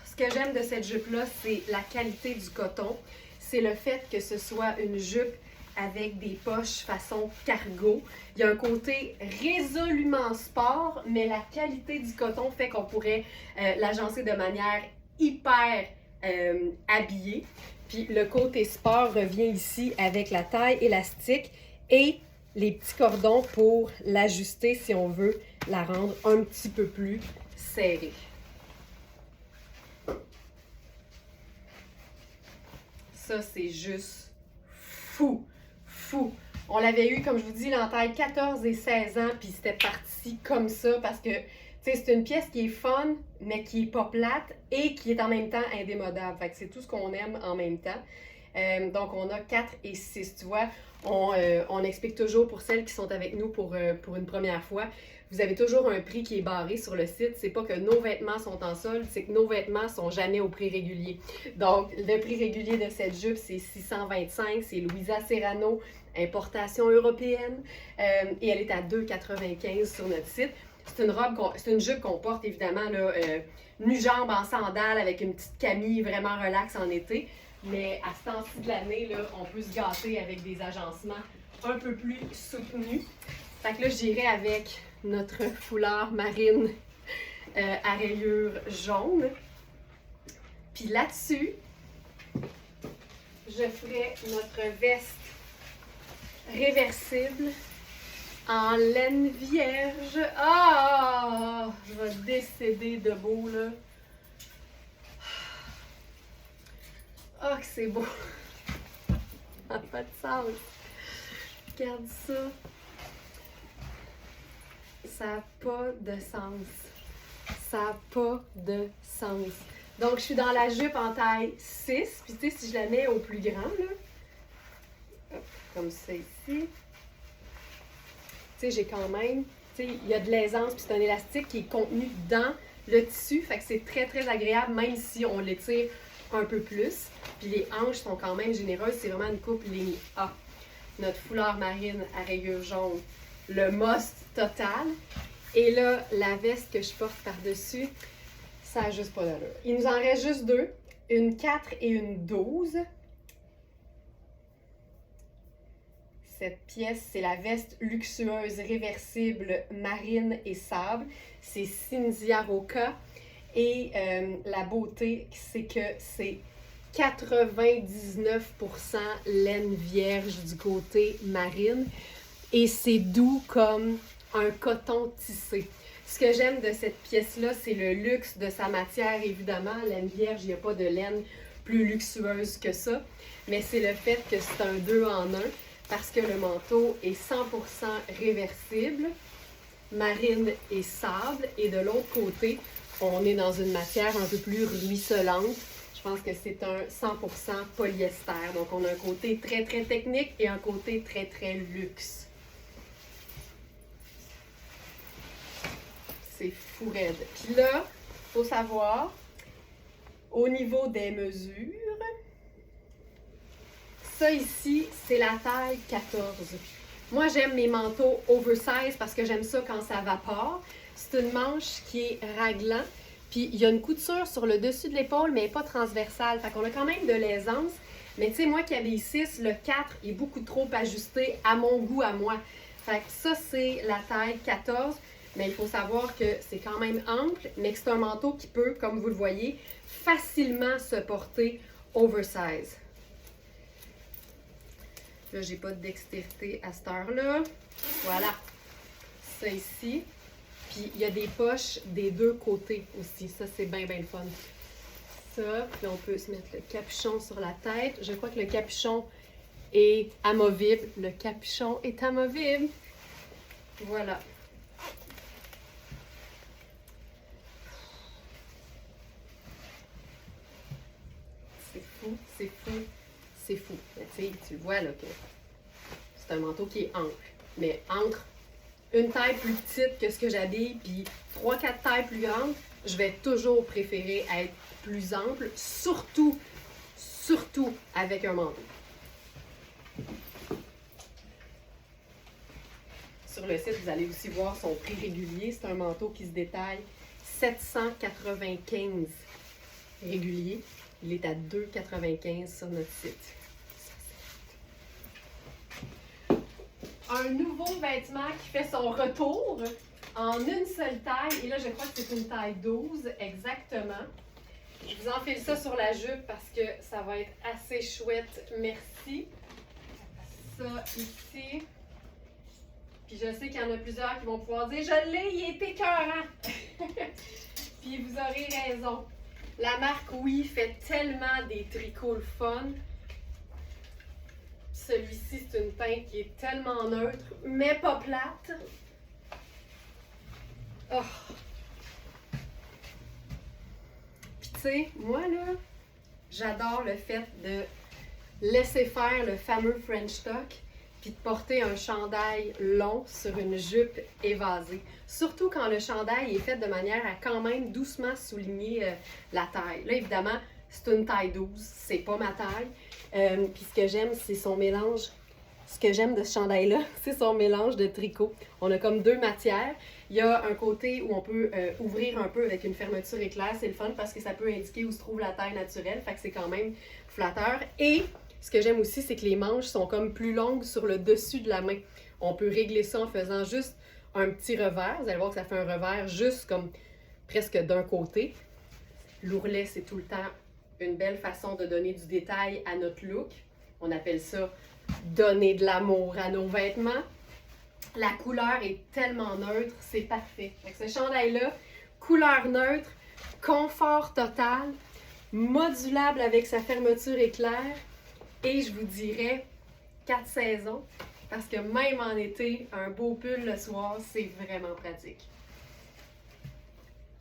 Ce que j'aime de cette jupe-là, c'est la qualité du coton. C'est le fait que ce soit une jupe avec des poches façon cargo. Il y a un côté résolument sport, mais la qualité du coton fait qu'on pourrait l'agencer de manière hyper habillée. Puis le côté sport revient ici avec la taille élastique et les petits cordons pour l'ajuster si on veut la rendre un petit peu plus serrée. Ça, c'est juste fou, fou. On l'avait eu, comme je vous dis, en taille 14 et 16 ans, puis c'était parti comme ça parce que, tu sais, c'est une pièce qui est fun, mais qui est pas plate et qui est en même temps indémodable. Fait que c'est tout ce qu'on aime en même temps. Donc, on a 4 et 6, tu vois. On explique toujours pour celles qui sont avec nous pour une première fois, vous avez toujours un prix qui est barré sur le site. C'est pas que nos vêtements sont en solde, c'est que nos vêtements sont jamais au prix régulier. Donc, le prix régulier de cette jupe, c'est 625. C'est Louisa Serrano, importation européenne. Et elle est à 2,95 sur notre site. C'est une jupe qu'on porte évidemment là, nu-jambe en sandales avec une petite camille vraiment relax en été. Mais à ce temps-ci de l'année, là, on peut se gâter avec des agencements un peu plus soutenus. Fait que là, j'irai avec notre foulard marine à rayures jaunes. Puis là-dessus, je ferai notre veste réversible en laine vierge. Ah! Je vais décéder de beau, là. Ah, que c'est beau! Ça n'a pas de sens. Regarde ça. Ça n'a pas de sens. Ça n'a pas de sens. Donc, je suis dans la jupe en taille 6. Puis, tu sais, si je la mets au plus grand, là, hop, comme ça ici, tu sais, j'ai quand même, tu sais, il y a de l'aisance, puis c'est un élastique qui est contenu dans le tissu. Fait que c'est très, très agréable, même si on l'étire un peu plus. Puis les hanches sont quand même généreuses. C'est vraiment une coupe ligne A. Notre foulard marine à rayures jaunes, le must total. Et là, la veste que je porte par-dessus, ça n'a juste pas d'allure. Il nous en reste juste deux, une 4 et une 12. Cette pièce, c'est la veste luxueuse réversible marine et sable. C'est Cynthia Roca. Et la beauté, c'est que c'est 99% laine vierge du côté marine. Et c'est doux comme un coton tissé. Ce que j'aime de cette pièce-là, c'est le luxe de sa matière, évidemment. Laine vierge, il n'y a pas de laine plus luxueuse que ça. Mais c'est le fait que c'est un 2 en 1 parce que le manteau est 100% réversible, marine et sable. Et de l'autre côté, on est dans une matière un peu plus ruisselante. Je pense que c'est un 100% polyester. Donc, on a un côté très, très technique et un côté très, très luxe. C'est fou raide. Puis là, il faut savoir, au niveau des mesures, ça ici, c'est la taille 14. Moi, j'aime mes manteaux oversize parce que j'aime ça quand ça vapore. C'est une manche qui est raglan. Puis il y a une couture sur le dessus de l'épaule, mais pas transversale. Fait qu'on a quand même de l'aisance. Mais tu sais, moi qui avais 6, le 4 est beaucoup trop ajusté à mon goût, à moi. Fait que ça, c'est la taille 14. Mais il faut savoir que c'est quand même ample, mais que c'est un manteau qui peut, comme vous le voyez, facilement se porter oversize. Là, j'ai pas de dextérité à cette heure-là. Voilà. Ça ici. Puis, il y a des poches des deux côtés aussi. Ça, c'est bien, bien le fun. Ça, puis on peut se mettre le capuchon sur la tête. Je crois que le capuchon est amovible. Le capuchon est amovible. Voilà. C'est fou, c'est fou, c'est fou. Mais tu sais, tu vois là que c'est un manteau qui est ample. Mais entre une taille plus petite que ce que j'habille, puis 3-4 tailles plus grandes, je vais toujours préférer être plus ample, surtout avec un manteau. Sur le site, vous allez aussi voir son prix régulier. C'est un manteau qui se détaille 795 régulier. Il est à 2,95 sur notre site. Un nouveau vêtement qui fait son retour en une seule taille. Et là, je crois que c'est une taille 12 exactement. Je vous enfile ça sur la jupe parce que ça va être assez chouette. Merci. Ça ici. Puis je sais qu'il y en a plusieurs qui vont pouvoir dire « Je l'ai, il est écœurant! » Puis vous aurez raison. La marque Oui fait tellement des tricots le fun. Celui-ci, c'est une teinte qui est tellement neutre, mais pas plate. Oh. Puis tu sais, moi là, j'adore le fait de laisser faire le fameux French tuck puis de porter un chandail long sur une jupe évasée. Surtout quand le chandail est fait de manière à quand même doucement souligner la taille. Là, évidemment, c'est une taille 12, c'est pas ma taille. Puis ce que j'aime, c'est son mélange. Ce que j'aime de ce chandail-là, c'est son mélange de tricot. On a comme deux matières. Il y a un côté où on peut ouvrir un peu avec une fermeture éclair. C'est le fun parce que ça peut indiquer où se trouve la taille naturelle. Fait que c'est quand même flatteur. Et ce que j'aime aussi, c'est que les manches sont comme plus longues sur le dessus de la main. On peut régler ça en faisant juste un petit revers. Vous allez voir que ça fait un revers juste comme presque d'un côté. L'ourlet, c'est tout le temps une belle façon de donner du détail à notre look. On appelle ça donner de l'amour à nos vêtements. La couleur est tellement neutre, c'est parfait. Avec ce chandail-là, couleur neutre, confort total, modulable avec sa fermeture éclair et je vous dirais 4 saisons parce que même en été, un beau pull le soir, c'est vraiment pratique.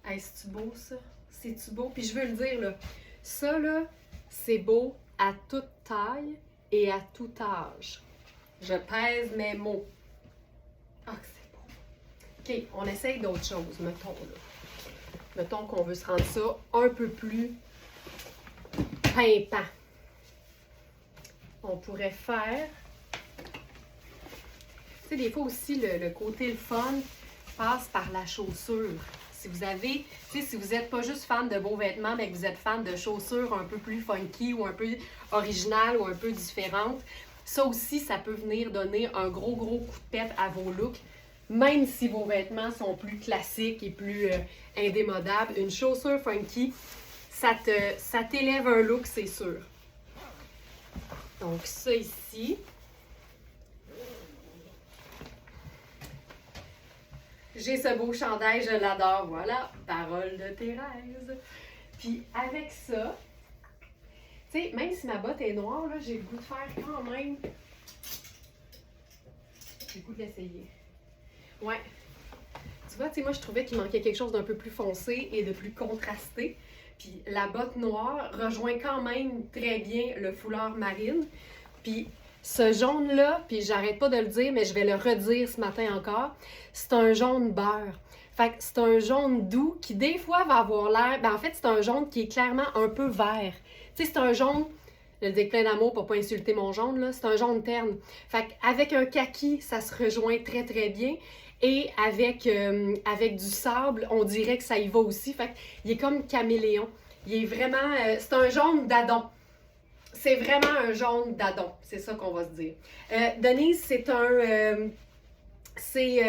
Hey, c'est-tu beau ça? C'est-tu beau? Puis je veux le dire, là, ça, là, c'est beau à toute taille et à tout âge. Je pèse mes mots. Ah, c'est beau. OK, on essaye d'autres choses, mettons, là. Mettons qu'on veut se rendre ça un peu plus pimpant. On pourrait faire... Tu sais, des fois aussi, le côté le fun passe par la chaussure. Si vous avez, tu sais, si vous n'êtes pas juste fan de beaux vêtements, mais que vous êtes fan de chaussures un peu plus funky ou un peu originales ou un peu différentes, ça aussi, ça peut venir donner un gros coup de pep à vos looks. Même si vos vêtements sont plus classiques et plus indémodables, une chaussure funky, ça t'élève un look, c'est sûr. Donc ça ici. J'ai ce beau chandail, je l'adore, voilà, parole de Thérèse. Puis avec ça, tu sais, même si ma botte est noire, là, j'ai le goût de faire quand même... J'ai le goût de l'essayer. Ouais. Tu vois, tu sais, moi, je trouvais qu'il manquait quelque chose d'un peu plus foncé et de plus contrasté. Puis la botte noire rejoint quand même très bien le foulard marine. Puis ce jaune-là, puis j'arrête pas de le dire, mais je vais le redire ce matin encore, c'est un jaune beurre. Fait que c'est un jaune doux qui, des fois, va avoir l'air... Ben, en fait, c'est un jaune qui est clairement un peu vert. Tu sais, c'est un jaune... Je le dis avec plein d'amour pour pas insulter mon jaune, là. C'est un jaune terne. Fait qu'avec un kaki, ça se rejoint très, très bien. Et avec du sable, on dirait que ça y va aussi. Fait qu'il est comme caméléon. Il est vraiment... c'est un jaune d'Adon. C'est vraiment un jaune d'Adon. C'est ça qu'on va se dire. Denise, c'est un... c'est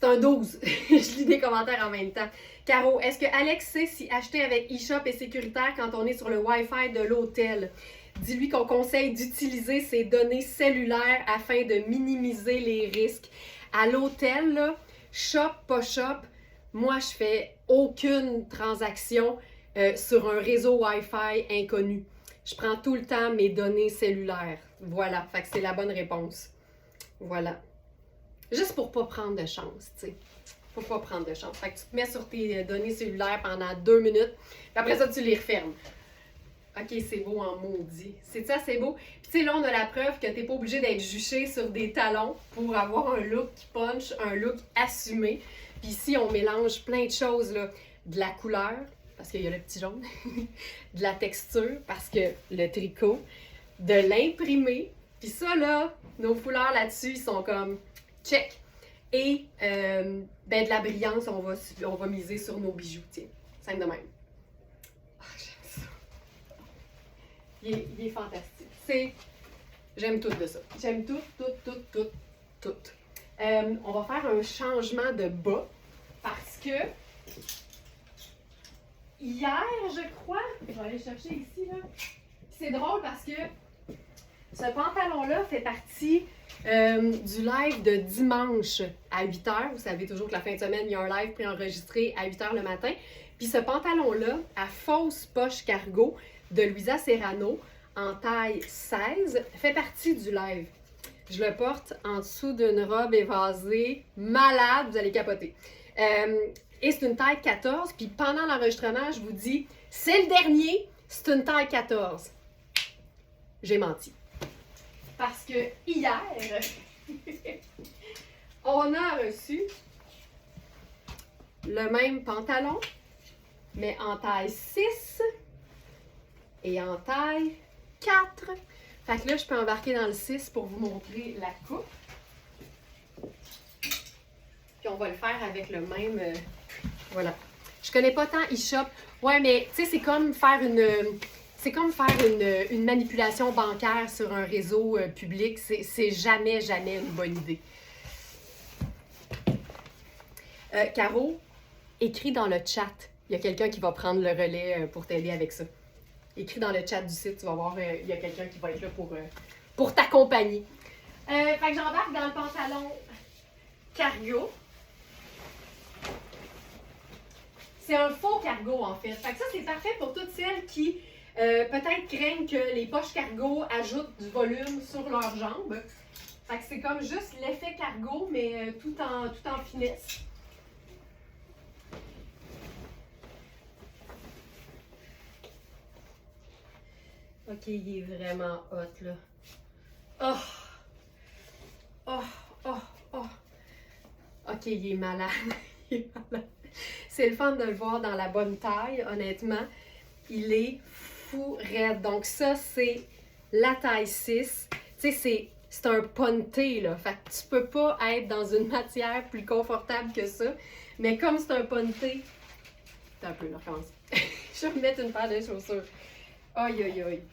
un 12. Je lis des commentaires en même temps. Caro, est-ce que Alex sait si acheter avec eShop est sécuritaire quand on est sur le Wi-Fi de l'hôtel? Dis-lui qu'on conseille d'utiliser ses données cellulaires afin de minimiser les risques. À l'hôtel, là, shop, pas shop, moi, je fais aucune transaction sur un réseau Wi-Fi inconnu. Je prends tout le temps mes données cellulaires. Voilà, fait que c'est la bonne réponse. Voilà. Juste pour pas prendre de chance, tu sais. Pour pas prendre de chance. Fait que tu te mets sur tes données cellulaires pendant 2 minutes, puis après ça, tu les refermes. OK, c'est beau en maudit. C'est ça, c'est beau. Puis tu sais, là, on a la preuve que t'es pas obligé d'être juché sur des talons pour avoir un look qui punch, un look assumé. Puis ici, on mélange plein de choses, là. De la couleur, parce qu'il y a le petit jaune. De la texture, parce que le tricot. De l'imprimé. Puis ça, là, nos foulards là-dessus, ils sont comme check. Et ben, de la brillance, on va miser sur nos bijoux. Tiens, simple de même. Ah, j'aime ça. Il est fantastique. J'aime tout de ça. J'aime tout. On va faire un changement de bas parce que hier, je crois, je vais aller chercher ici, là. C'est drôle parce que Ce pantalon-là fait partie du live de dimanche à 8h. Vous savez toujours que la fin de semaine, il y a un live préenregistré à 8h le matin. Puis ce pantalon-là, à fausse poche cargo de Luisa Serrano, en taille 16, fait partie du live. Je le porte en dessous d'une robe évasée, malade, vous allez capoter. Et c'est une taille 14, puis pendant l'enregistrement, je vous dis, c'est le dernier, c'est une taille 14. J'ai menti. Parce que hier, on a reçu le même pantalon, mais en taille 6 et en taille 4. Fait que là, je peux embarquer dans le 6 pour vous montrer la coupe. Puis on va le faire avec le même... voilà. Je connais pas tant eShop. Ouais, mais tu sais, c'est comme faire une manipulation bancaire sur un réseau public. C'est jamais une bonne idée. Caro, écris dans le chat. Il y a quelqu'un qui va prendre le relais pour t'aider avec ça. Écris dans le chat du site, tu vas voir, il y a quelqu'un qui va être là pour t'accompagner. Fait que j'embarque dans le pantalon cargo. C'est un faux cargo, en fait. Fait que ça, c'est parfait pour toutes celles qui, peut-être, craignent que les poches cargo ajoutent du volume sur leurs jambes. Fait que c'est comme juste l'effet cargo, mais tout en finesse. OK, il est vraiment hot, là. Oh! OK, il est malade. Il est malade. C'est le fun de le voir dans la bonne taille, honnêtement. Il est fou raide. Donc ça, c'est la taille 6. Tu sais, c'est un ponté, là. Fait que tu peux pas être dans une matière plus confortable que ça. Mais comme c'est un ponté... Attends un peu, là, recommence. Je vais remettre une paire de chaussures. Aïe, aïe, aïe.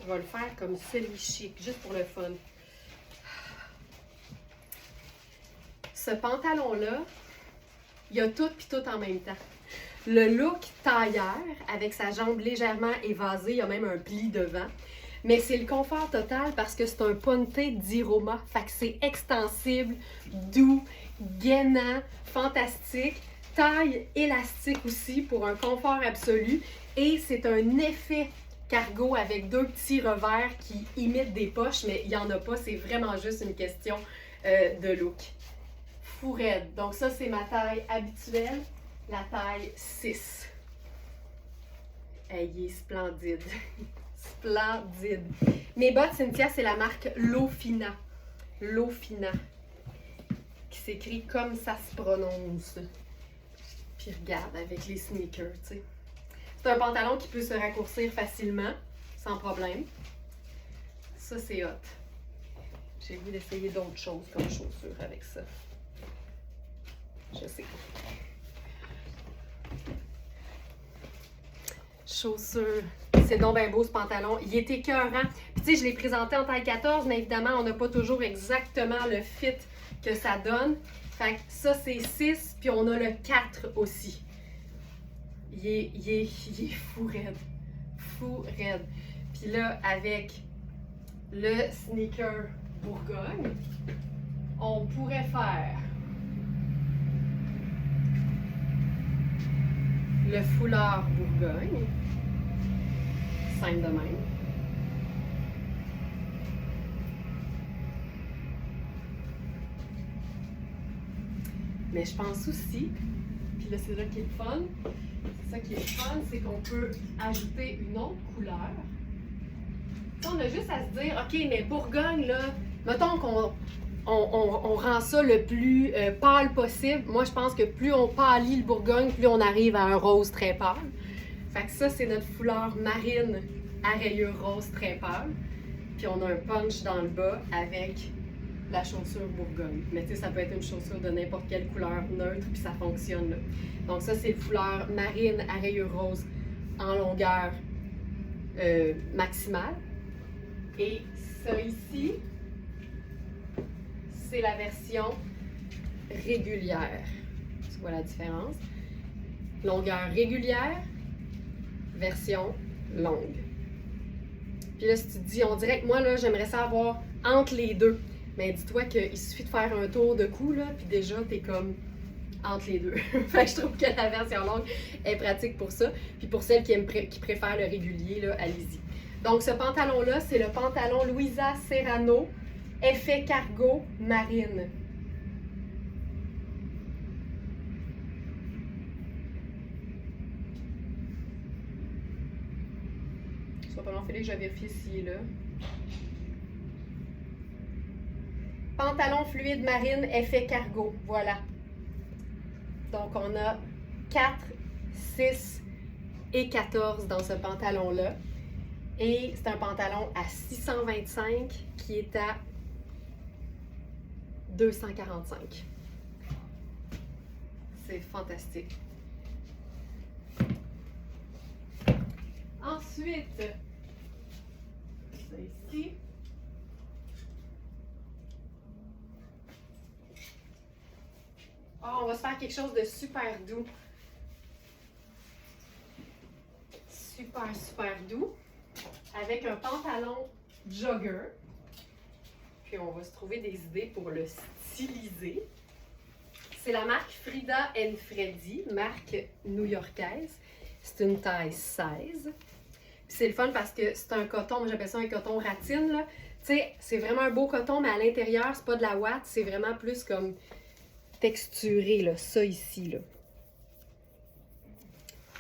Je vais le faire comme semi-chic, juste pour le fun. Ce pantalon-là, il y a tout puis tout en même temps. Le look tailleur, avec sa jambe légèrement évasée, il y a même un pli devant. Mais c'est le confort total parce que c'est un ponté d'Iroma. Fait que c'est extensible, doux, gainant, fantastique. Taille élastique aussi pour un confort absolu. Et c'est un effet cargo avec deux petits revers qui imitent des poches, mais il n'y en a pas. C'est vraiment juste une question de look. Fou raide. Donc ça, c'est ma taille habituelle, la taille 6. Il est splendide. Splendide. Mes bottes, Cynthia, c'est la marque Lofina. Lofina. Qui s'écrit comme ça se prononce. Puis regarde, avec les sneakers, tu sais. C'est un pantalon qui peut se raccourcir facilement, sans problème. Ça, c'est hot. J'ai voulu essayer d'autres choses comme chaussures avec ça. Je sais. Chaussures. C'est donc bien beau ce pantalon. Il est écœurant. Puis tu sais, je l'ai présenté en taille 14, mais évidemment, on n'a pas toujours exactement le fit que ça donne. Fait que ça, c'est 6, puis on a le 4 aussi. Il est fou raide. Fou raide. Puis là, avec le sneaker Bourgogne, on pourrait faire le foulard Bourgogne, simple de même. Mais je pense aussi, puis là c'est là qui est le fun, c'est ça qui est le fun, c'est qu'on peut ajouter une autre couleur. T'sais, on a juste à se dire, OK, mais Bourgogne, là, mettons qu'on rend ça le plus pâle possible. Moi, je pense que plus on pâlit le Bourgogne, plus on arrive à un rose très pâle. Fait que ça, c'est notre foulard marine à rayures rose très pâle. Puis on a un punch dans le bas avec la chaussure Bourgogne. Mais tu sais, ça peut être une chaussure de n'importe quelle couleur neutre, puis ça fonctionne là. Donc ça, c'est le foulard marine à rayures rose en longueur maximale. Et ça ici, c'est la version régulière. Tu vois la différence? Longueur régulière, version longue. Puis là, si tu te dis, on dirait que moi, là, j'aimerais ça avoir entre les deux. Mais dis-toi qu'il suffit de faire un tour de cou, là, puis déjà, t'es comme entre les deux. Fait que je trouve que la version longue est pratique pour ça. Puis pour celles qui préfèrent le régulier, là, allez-y. Donc, ce pantalon-là, c'est le pantalon Louisa Serrano, effet cargo marine. Ça va pas long, il fallait que je vérifie ici, là. Pantalon fluide marine, effet cargo. Voilà. Donc, on a 4, 6 et 14 dans ce pantalon-là. Et c'est un pantalon à 625 qui est à 245. C'est fantastique. Ensuite, ça ici. Oh, on va se faire quelque chose de super doux. Super, super doux. Avec un pantalon jogger. Puis on va se trouver des idées pour le styliser. C'est la marque Frida Freddy, marque new-yorkaise. C'est une taille 16. C'est le fun parce que c'est un coton, moi j'appelle ça un coton ratine, là. Tu sais, c'est vraiment un beau coton, mais à l'intérieur, c'est pas de la ouate, c'est vraiment plus comme texturé, là, ça ici, là.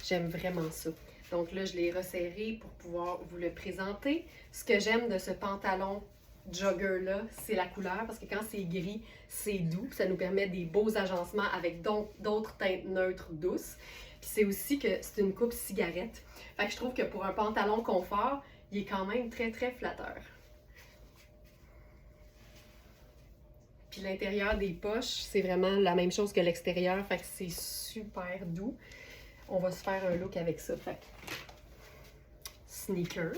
J'aime vraiment ça. Donc là, je l'ai resserré pour pouvoir vous le présenter. Ce que j'aime de ce pantalon jogger-là, c'est la couleur, parce que quand c'est gris, c'est doux. Ça nous permet des beaux agencements avec d'autres teintes neutres douces. Puis c'est aussi que c'est une coupe cigarette. Fait que je trouve que pour un pantalon confort, il est quand même très, très flatteur. Puis l'intérieur des poches, c'est vraiment la même chose que l'extérieur. Fait que c'est super doux. On va se faire un look avec ça. Fait que sneaker.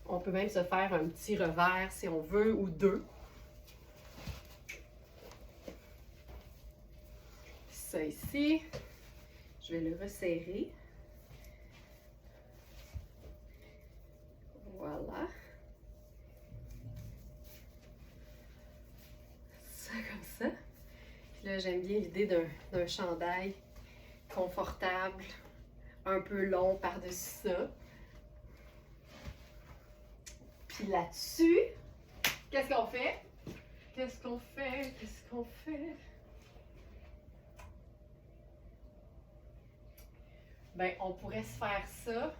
On peut même se faire un petit revers si on veut, ou deux. Ça ici, je vais le resserrer. Voilà. Ça comme ça. Puis là, j'aime bien l'idée d'un chandail confortable, un peu long par-dessus ça. Puis là-dessus, qu'est-ce qu'on fait? Qu'est-ce qu'on fait? Qu'est-ce qu'on fait? Ben, on pourrait se faire ça.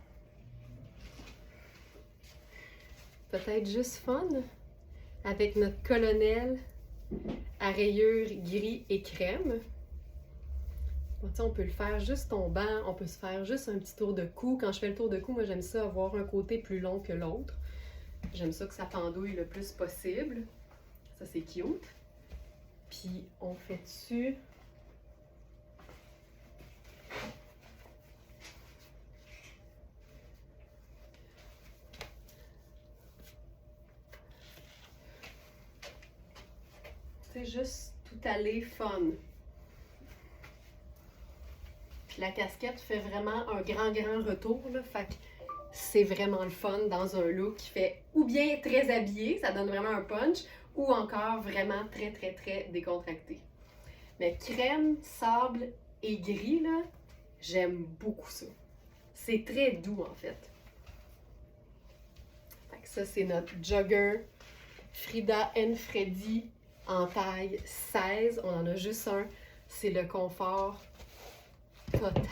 Peut-être juste fun. Avec notre colonel à rayures gris et crème. Bon, on peut le faire juste tombant. On peut se faire juste un petit tour de cou. Quand je fais le tour de cou, moi j'aime ça avoir un côté plus long que l'autre. J'aime ça que ça pendouille le plus possible. Ça, c'est cute. Puis, on fait dessus. C'est juste tout aller fun. Puis la casquette fait vraiment un grand retour, là. Fait que c'est vraiment le fun dans un look qui fait ou bien très habillé, ça donne vraiment un punch, ou encore vraiment très décontracté. Mais crème, sable et gris, là, j'aime beaucoup ça. C'est très doux en fait. Fait que ça, c'est notre jogger Frida Freddy en taille 16. On en a juste un. C'est le confort total.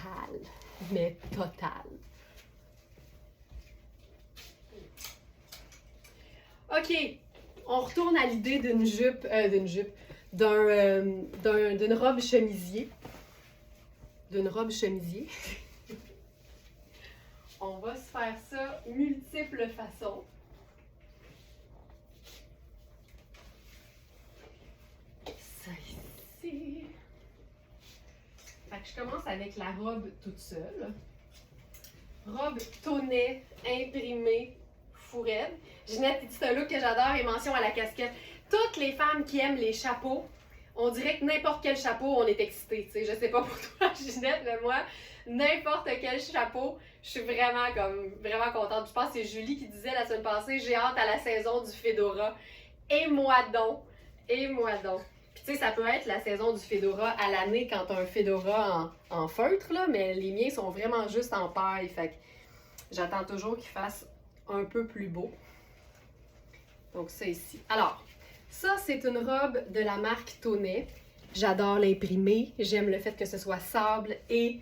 Mais total. OK, on retourne à l'idée d'une d'une robe chemisier. D'une robe chemisier. On va se faire ça multiples façons. Ça ici. Fait que je commence avec la robe toute seule. Robe tonnet imprimée Ginette, c'est un look que j'adore et mention à la casquette. Toutes les femmes qui aiment les chapeaux on dirait que n'importe quel chapeau, on est excité. Tu sais, je sais pas pour toi, Ginette, mais moi, n'importe quel chapeau, je suis vraiment contente. Je pense que c'est Julie qui disait la semaine passée, j'ai hâte à la saison du Fedora. Et moi donc. Puis tu sais, ça peut être la saison du Fedora à l'année quand t'as un Fedora en feutre, là, mais les miens sont vraiment juste en paille. Fait que j'attends toujours qu'ils fassent un peu plus beau. Donc ça ici. Alors, ça c'est une robe de la marque Tonnet. J'adore l'imprimer. J'aime le fait que ce soit sable et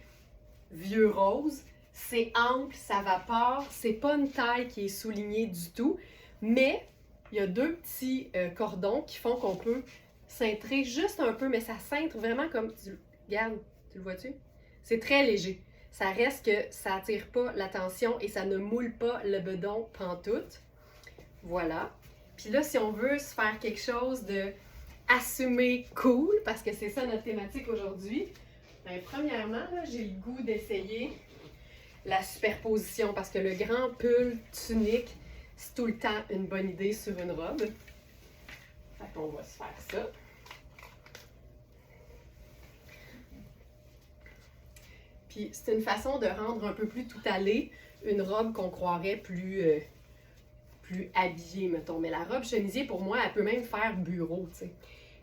vieux rose. C'est ample, ça vapore. C'est pas une taille qui est soulignée du tout. Mais il y a deux petits cordons qui font qu'on peut cintrer juste un peu. Mais ça cintre vraiment comme... Regarde, tu le vois-tu? C'est très léger. Ça reste que ça attire pas l'attention et ça ne moule pas le bedon pantoute. Voilà. Puis là, si on veut se faire quelque chose de assumé cool, parce que c'est ça notre thématique aujourd'hui, bien, premièrement, j'ai le goût d'essayer la superposition parce que le grand pull tunique, c'est tout le temps une bonne idée sur une robe. Fait qu'on va se faire ça. Puis c'est une façon de rendre un peu plus tout allé une robe qu'on croirait plus habillée, mettons. Mais la robe chemisier, pour moi, elle peut même faire bureau, tu sais.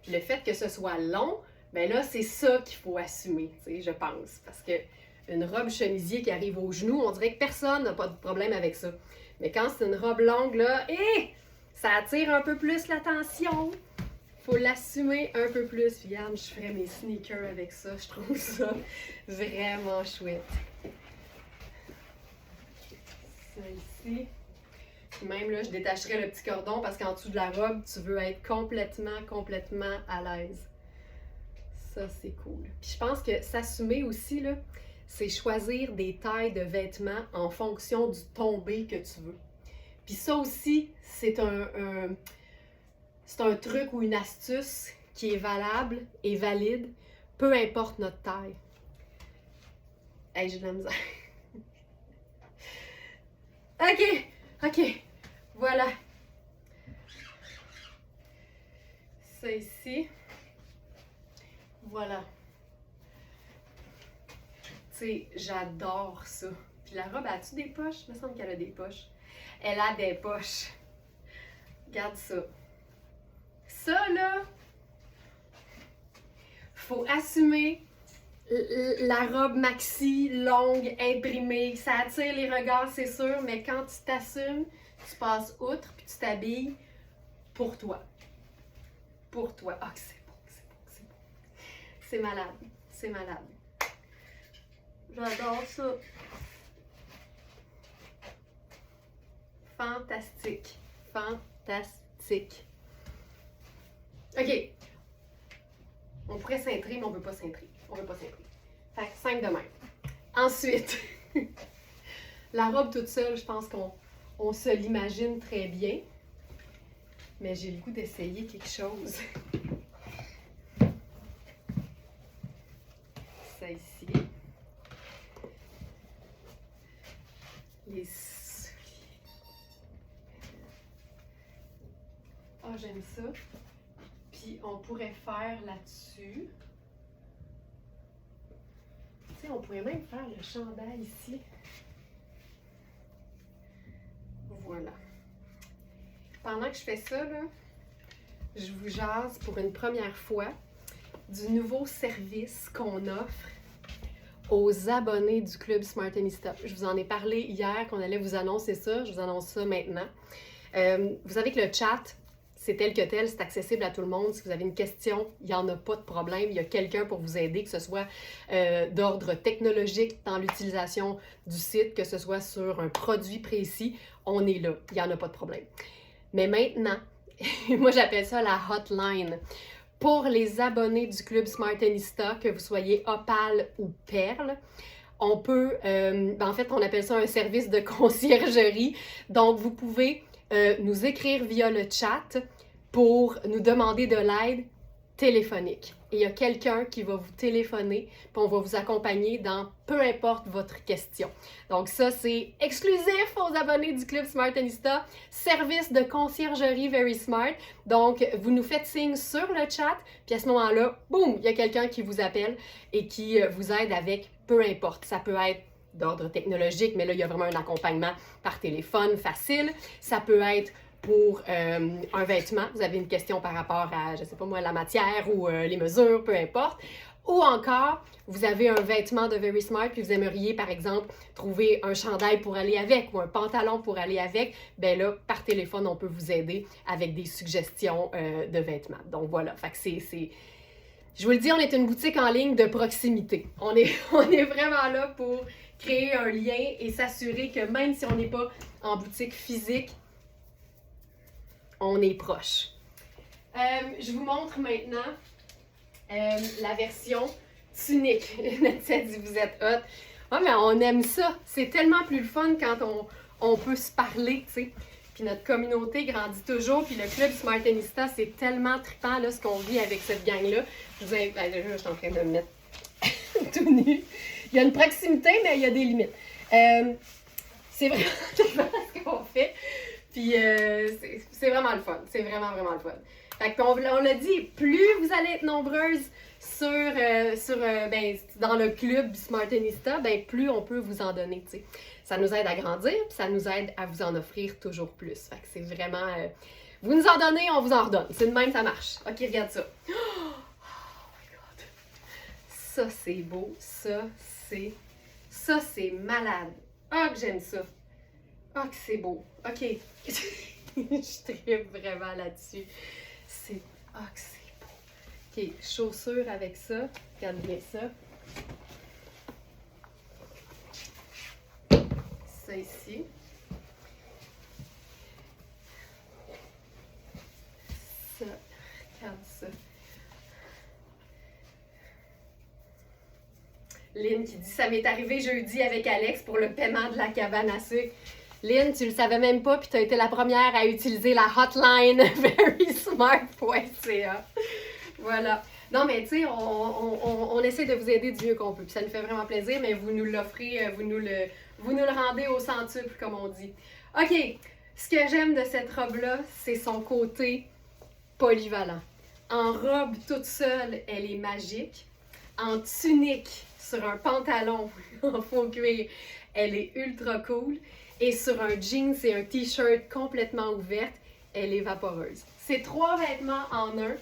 Puis le fait que ce soit long, ben là, c'est ça qu'il faut assumer, tu sais, je pense. Parce que une robe chemisier qui arrive aux genoux, on dirait que personne n'a pas de problème avec ça. Mais quand c'est une robe longue, là, ça attire un peu plus l'attention. Faut l'assumer un peu plus. Puis regarde, je ferais mes sneakers avec ça. Je trouve ça vraiment chouette. Ça ici. Puis même là, je détacherais le petit cordon parce qu'en dessous de la robe, tu veux être complètement à l'aise. Ça, c'est cool. Puis je pense que s'assumer aussi, là, c'est choisir des tailles de vêtements en fonction du tombé que tu veux. Puis ça aussi, c'est un truc ou une astuce qui est valable et valide, peu importe notre taille. Hey, j'ai de la misère. OK. Voilà. Ça ici. Voilà. Tu sais, j'adore ça. Puis la robe, as-tu des poches? Il me semble qu'elle a des poches. Elle a des poches. Regarde ça. Ça, là, faut assumer la robe maxi, longue, imprimée. Ça attire les regards, c'est sûr, mais quand tu t'assumes, tu passes outre puis tu t'habilles pour toi. Pour toi. Ah, c'est bon. C'est malade. J'adore ça. Fantastique. OK. On pourrait cintrer, mais on ne veut pas cintrer. Fait que simple de même. Ensuite, la robe toute seule, je pense qu'on se l'imagine très bien. Mais j'ai le goût d'essayer quelque chose. Ça ici. Les souliers. Ah, j'aime ça. Puis on pourrait faire là-dessus. Tu sais, on pourrait même faire le chandail ici. Voilà. Pendant que je fais ça, là, je vous jase pour une première fois du nouveau service qu'on offre aux abonnés du Club Smartenista. Je vous en ai parlé hier qu'on allait vous annoncer ça. Je vous annonce ça maintenant. Vous savez que le chat, c'est tel que tel, c'est accessible à tout le monde. Si vous avez une question, il n'y en a pas de problème. Il y a quelqu'un pour vous aider, que ce soit d'ordre technologique dans l'utilisation du site, que ce soit sur un produit précis. On est là. Il n'y en a pas de problème. Mais maintenant, moi j'appelle ça la hotline. Pour les abonnés du Club Smartenista, que vous soyez Opale ou Perle, on peut, en fait, on appelle ça un service de conciergerie. Donc, vous pouvez nous écrire via le chat pour nous demander de l'aide téléphonique. et il y a quelqu'un qui va vous téléphoner, puis on va vous accompagner dans peu importe votre question. Donc ça, c'est exclusif aux abonnés du Club Smartannista, service de conciergerie Very Smart. Donc, vous nous faites signe sur le chat, puis à ce moment-là, boum, il y a quelqu'un qui vous appelle et qui vous aide avec peu importe. Ça peut être d'ordre technologique, mais là, il y a vraiment un accompagnement par téléphone facile. Ça peut être pour un vêtement, vous avez une question par rapport à, je sais pas moi, la matière ou les mesures, peu importe. Ou encore, vous avez un vêtement de Very Smart puis vous aimeriez, par exemple, trouver un chandail pour aller avec ou un pantalon pour aller avec. Ben là, par téléphone, on peut vous aider avec des suggestions de vêtements. Donc voilà, fait que c'est... Je vous le dis, on est une boutique en ligne de proximité. On est vraiment là pour créer un lien et s'assurer que même si on n'est pas en boutique physique, on est proche. Je vous montre maintenant la version tunique. Nathalie dit, vous êtes hot. Ah, mais on aime ça. C'est tellement plus le fun quand on peut se parler, tu sais. Puis notre communauté grandit toujours. Puis le Club Smartannista, c'est tellement trippant, là, ce qu'on vit avec cette gang-là. Je vous invite... Déjà, je suis en train de me mettre tout nu. Il y a une proximité, mais il y a des limites. C'est vraiment ce qu'on fait. Puis c'est vraiment le fun. C'est vraiment, vraiment le fun. Fait qu'on l'a dit, plus vous allez être nombreuses dans le club Smartannista, ben plus on peut vous en donner, tu sais. Ça nous aide à grandir, puis ça nous aide à vous en offrir toujours plus. Fait que c'est vraiment... vous nous en donnez, on vous en redonne. C'est de même, ça marche. OK, regarde ça. Oh my God! Ça, c'est beau. Ça, c'est malade. Ah, que j'aime ça. Ah, que c'est beau. OK. Je tripe vraiment là-dessus. Ah, que c'est beau. OK, chaussures avec ça. Regarde bien ça. Ça ici. Ça. Regarde ça. Lynn qui dit « Ça m'est arrivé jeudi avec Alex pour le paiement de la cabane à sucre. » Lynn, tu le savais même pas, puis tu as été la première à utiliser la hotline verysmart.ca. Voilà. Non, mais tu sais, on essaie de vous aider du mieux qu'on peut. Puis ça nous fait vraiment plaisir, mais vous nous l'offrez, vous nous le rendez au centuple, comme on dit. OK. Ce que j'aime de cette robe-là, c'est son côté polyvalent. En robe toute seule, elle est magique. En tunique, sur un pantalon en faux cuir, elle est ultra cool. Et sur un jeans et un t-shirt complètement ouverte, elle est vaporeuse. C'est 3 vêtements en un.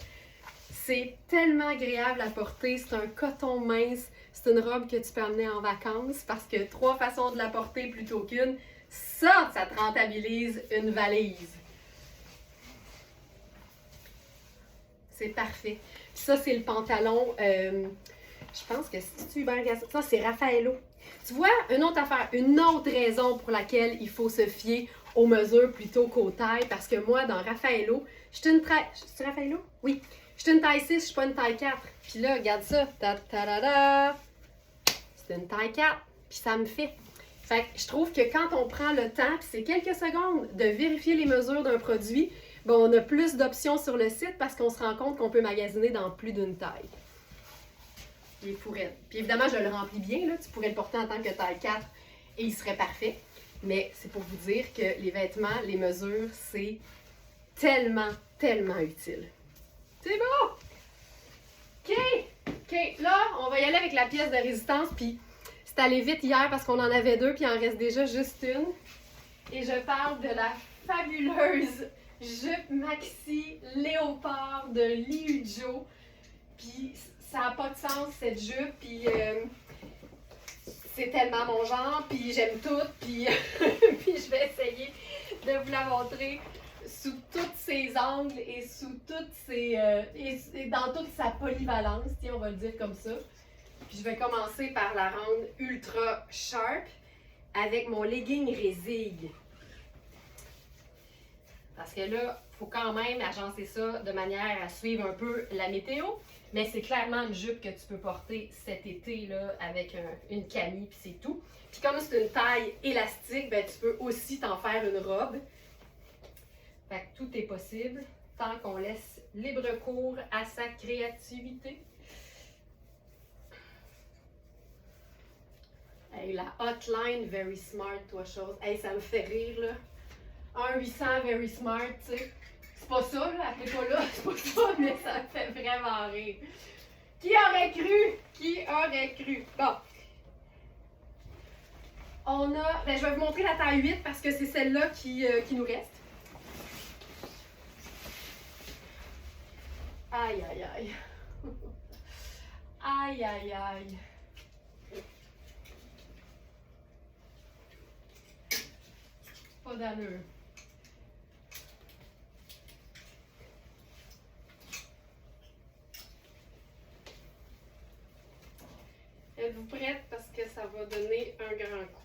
C'est tellement agréable à porter. C'est un coton mince. C'est une robe que tu peux amener en vacances parce que 3 façons de la porter plutôt qu'une. Ça te rentabilise une valise. C'est parfait. Puis ça, c'est le pantalon. Je pense que c'est Hubert Gaston. Ça, c'est Raffaello. Tu vois, une autre affaire, une autre raison pour laquelle il faut se fier aux mesures plutôt qu'aux tailles, parce que moi, dans Raffaello, je suis une taille... C'est Raffaello? Oui. Je suis une taille 6, je suis pas une taille 4. Puis là, regarde ça. C'est une taille 4. Puis ça me fait. Fait que je trouve que quand on prend le temps, puis c'est quelques secondes, de vérifier les mesures d'un produit, ben on a plus d'options sur le site parce qu'on se rend compte qu'on peut magasiner dans plus d'une taille. Il est fourette. Puis évidemment, je le remplis bien, là. Tu pourrais le porter en tant que taille 4 et il serait parfait. Mais c'est pour vous dire que les vêtements, les mesures, c'est tellement, tellement utile. C'est bon! OK, là, on va y aller avec la pièce de résistance. Puis c'est allé vite hier parce qu'on en avait 2 puis il en reste déjà juste une. Et je parle de la fabuleuse jupe maxi léopard de Liujo. Puis ça n'a pas de sens, cette jupe, puis c'est tellement mon genre, puis j'aime tout, puis puis je vais essayer de vous la montrer sous tous ses angles et sous toutes ses et dans toute sa polyvalence, tiens, on va le dire comme ça. Puis je vais commencer par la rendre ultra sharp avec mon legging résille. Parce que là, il faut quand même agencer ça de manière à suivre un peu la météo. Mais c'est clairement une jupe que tu peux porter cet été là, avec une camie, puis c'est tout. Puis comme c'est une taille élastique, ben, tu peux aussi t'en faire une robe. Fait que tout est possible tant qu'on laisse libre cours à sa créativité. Hey, la hotline Very Smart, toi chose. Hey, ça me fait rire, là. 1-800 Very Smart, tu sais. C'est pas ça, là, appelez pas là, c'est pas ça, mais ça me fait vraiment rire. Qui aurait cru? Qui aurait cru? Bon. On a, ben, je vais vous montrer la taille 8 parce que c'est celle-là qui nous reste. Aïe, aïe, aïe. Aïe, aïe, aïe. Pas d'allure. Êtes-vous prête? Parce que ça va donner un grand coup.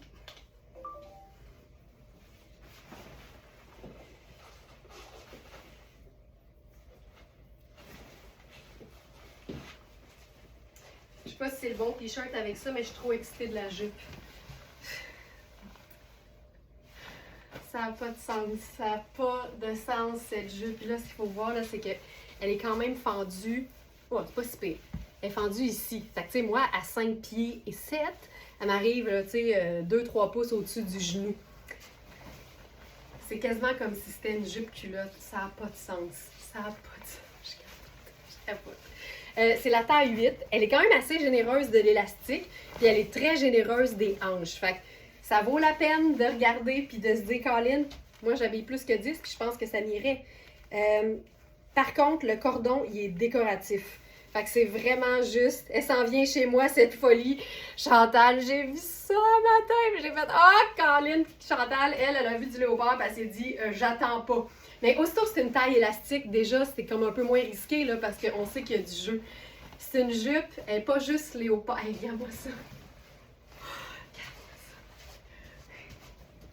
Je sais pas si c'est le bon t-shirt avec ça, mais je suis trop excitée de la jupe. Ça n'a pas de sens. Ça n'a pas de sens, cette jupe. Puis là, ce qu'il faut voir, là, c'est qu'elle est quand même fendue. Oh, c'est pas si pire. Elle est fendue ici. Fait que, tu sais, moi, à 5 pieds et 7, elle m'arrive, tu sais, 2-3 pouces au-dessus du genou. C'est quasiment comme si c'était une jupe culotte. Ça n'a pas de sens. Ça n'a pas de sens. Je capote. C'est la taille 8. Elle est quand même assez généreuse de l'élastique, puis elle est très généreuse des hanches. Fait que ça vaut la peine de regarder puis de se dire, Colin, moi j'habille plus que 10, puis je pense que ça m'irait. Par contre, le cordon, il est décoratif. Fait que c'est vraiment juste, elle s'en vient chez moi, cette folie. Chantal, j'ai vu ça un matin, puis j'ai fait, Colin, Chantal, elle a vu du léopard, puis elle s'est dit, j'attends pas. Mais aussitôt que c'est une taille élastique, déjà, c'est comme un peu moins risqué, là, parce qu'on sait qu'il y a du jeu. C'est une jupe, elle n'est pas juste léopard. Hey, regarde-moi ça. Regarde-moi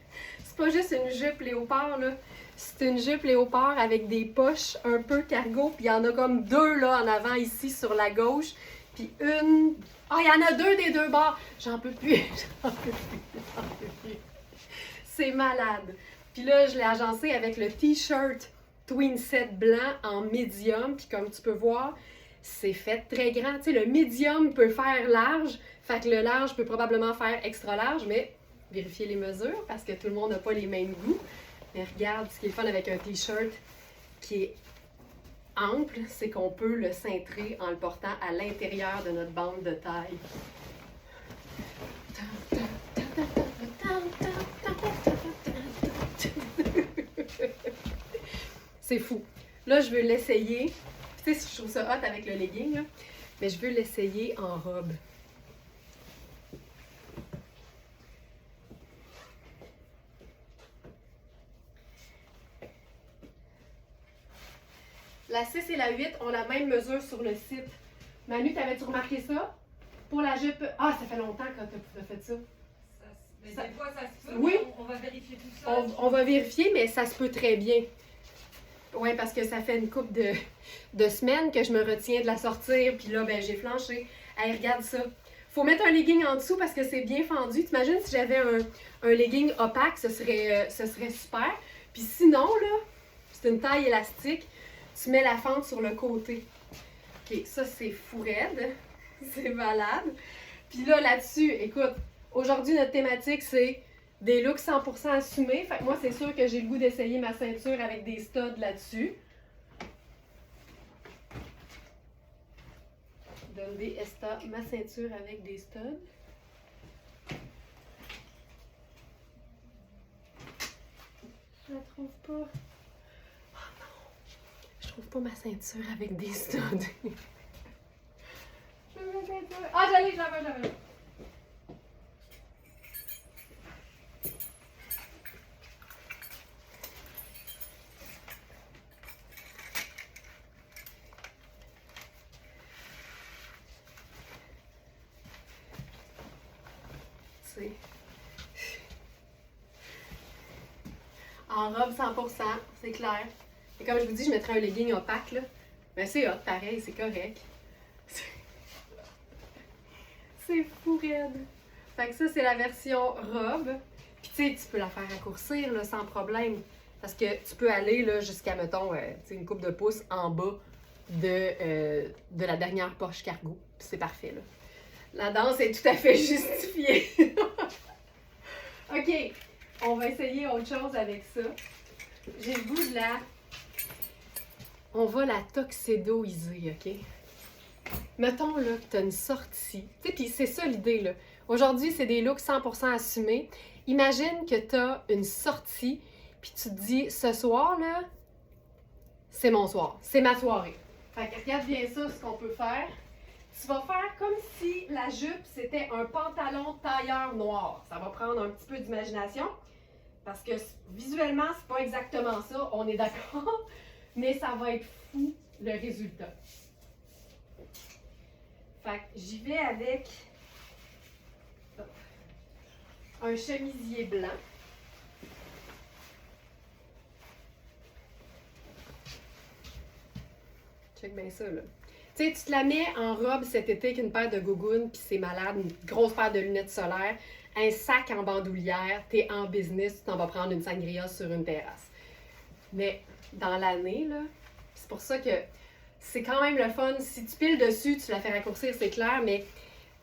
ça. C'est pas juste une jupe léopard, là. C'est une jupe léopard avec des poches un peu cargo, puis il y en a comme 2, là, en avant, ici, sur la gauche. Puis une... il y en a 2 des 2 bords. J'en peux plus. J'en peux plus. J'en peux plus. C'est malade. Puis là, je l'ai agencé avec le t-shirt Twin Set blanc en médium. Puis comme tu peux voir, c'est fait très grand. Tu sais, le médium peut faire large. Fait que le large peut probablement faire extra large. Mais vérifiez les mesures parce que tout le monde n'a pas les mêmes goûts. Mais regarde, ce qui est le fun avec un t-shirt qui est ample, c'est qu'on peut le cintrer en le portant à l'intérieur de notre bande de taille. C'est fou. Là, je veux l'essayer. Tu sais, je trouve ça hot avec le legging, là, mais je veux l'essayer en robe. La 6 et la 8 ont la même mesure sur le site. Manu, t'avais-tu remarqué ça? Pour la jupe... ça fait longtemps que tu as fait ça. Mais des fois, ça se peut. Oui. On va vérifier tout ça. On va vérifier, mais ça se peut très bien. Oui, parce que ça fait une couple de semaines que je me retiens de la sortir, puis là, ben, j'ai flanché. Hey, regarde ça. Faut mettre un legging en dessous parce que c'est bien fendu. T'imagines si j'avais un legging opaque, ce serait super. Puis sinon, là, c'est une taille élastique. Tu mets la fente sur le côté. OK, ça, c'est fou raide. C'est malade. Puis là-dessus, écoute, aujourd'hui, notre thématique, c'est des looks 100% assumés. Fait que moi, c'est sûr que j'ai le goût d'essayer ma ceinture avec des studs là-dessus. Donne des Esta, ma ceinture avec des studs. Je la trouve pas. Oh non! Je trouve pas ma ceinture avec des studs. Je veux ma ceinture. Je l'avais. En robe 100%, c'est clair. Et comme je vous dis, je mettrais un legging opaque, là. Mais c'est hot, pareil, c'est correct. C'est fou raide. Fait que ça, c'est la version robe. Puis tu sais, tu peux la faire raccourcir, là, sans problème. Parce que tu peux aller, là, jusqu'à, mettons, une couple de pouces en bas de la dernière poche cargo. Puis c'est parfait, là. La danse est tout à fait justifiée. on va essayer autre chose avec ça. J'ai le goût de la... On va la tuxedoiser, OK? Mettons là, que tu as une sortie. Tu sais, puis c'est ça l'idée, là. Aujourd'hui, c'est des looks 100% assumés. Imagine que tu as une sortie, puis tu te dis, ce soir, là, c'est mon soir. C'est ma soirée. Fait que regarde bien ça, ce qu'on peut faire. Tu vas faire comme si la jupe, c'était un pantalon tailleur noir. Ça va prendre un petit peu d'imagination. Parce que visuellement, c'est pas exactement ça, on est d'accord. Mais ça va être fou, le résultat. Fait que j'y vais avec un chemisier blanc. Check bien ça, là. Tu sais, tu te la mets en robe cet été avec une paire de gougounes, puis c'est malade, une grosse paire de lunettes solaires, un sac en bandoulière, t'es en business, tu t'en vas prendre une sangria sur une terrasse. Mais dans l'année, là, c'est pour ça que c'est quand même le fun. Si tu piles dessus, tu la fais raccourcir, c'est clair, mais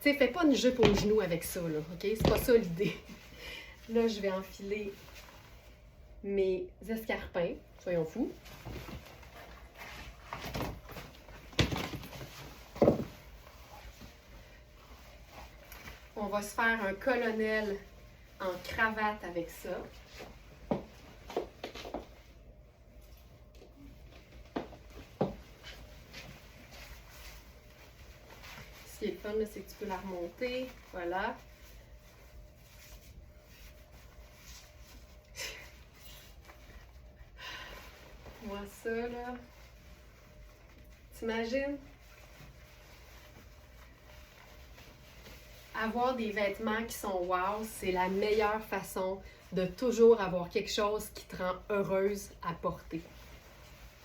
tu sais, fais pas une jupe aux genoux avec ça, là, OK? C'est pas ça l'idée. Là, je vais enfiler mes escarpins, soyons fous. On va se faire un colonel en cravate avec ça. Ce qui est le fun, c'est que tu peux la remonter. Voilà. Moi, ça, là. T'imagines? Avoir des vêtements qui sont wow, c'est la meilleure façon de toujours avoir quelque chose qui te rend heureuse à porter.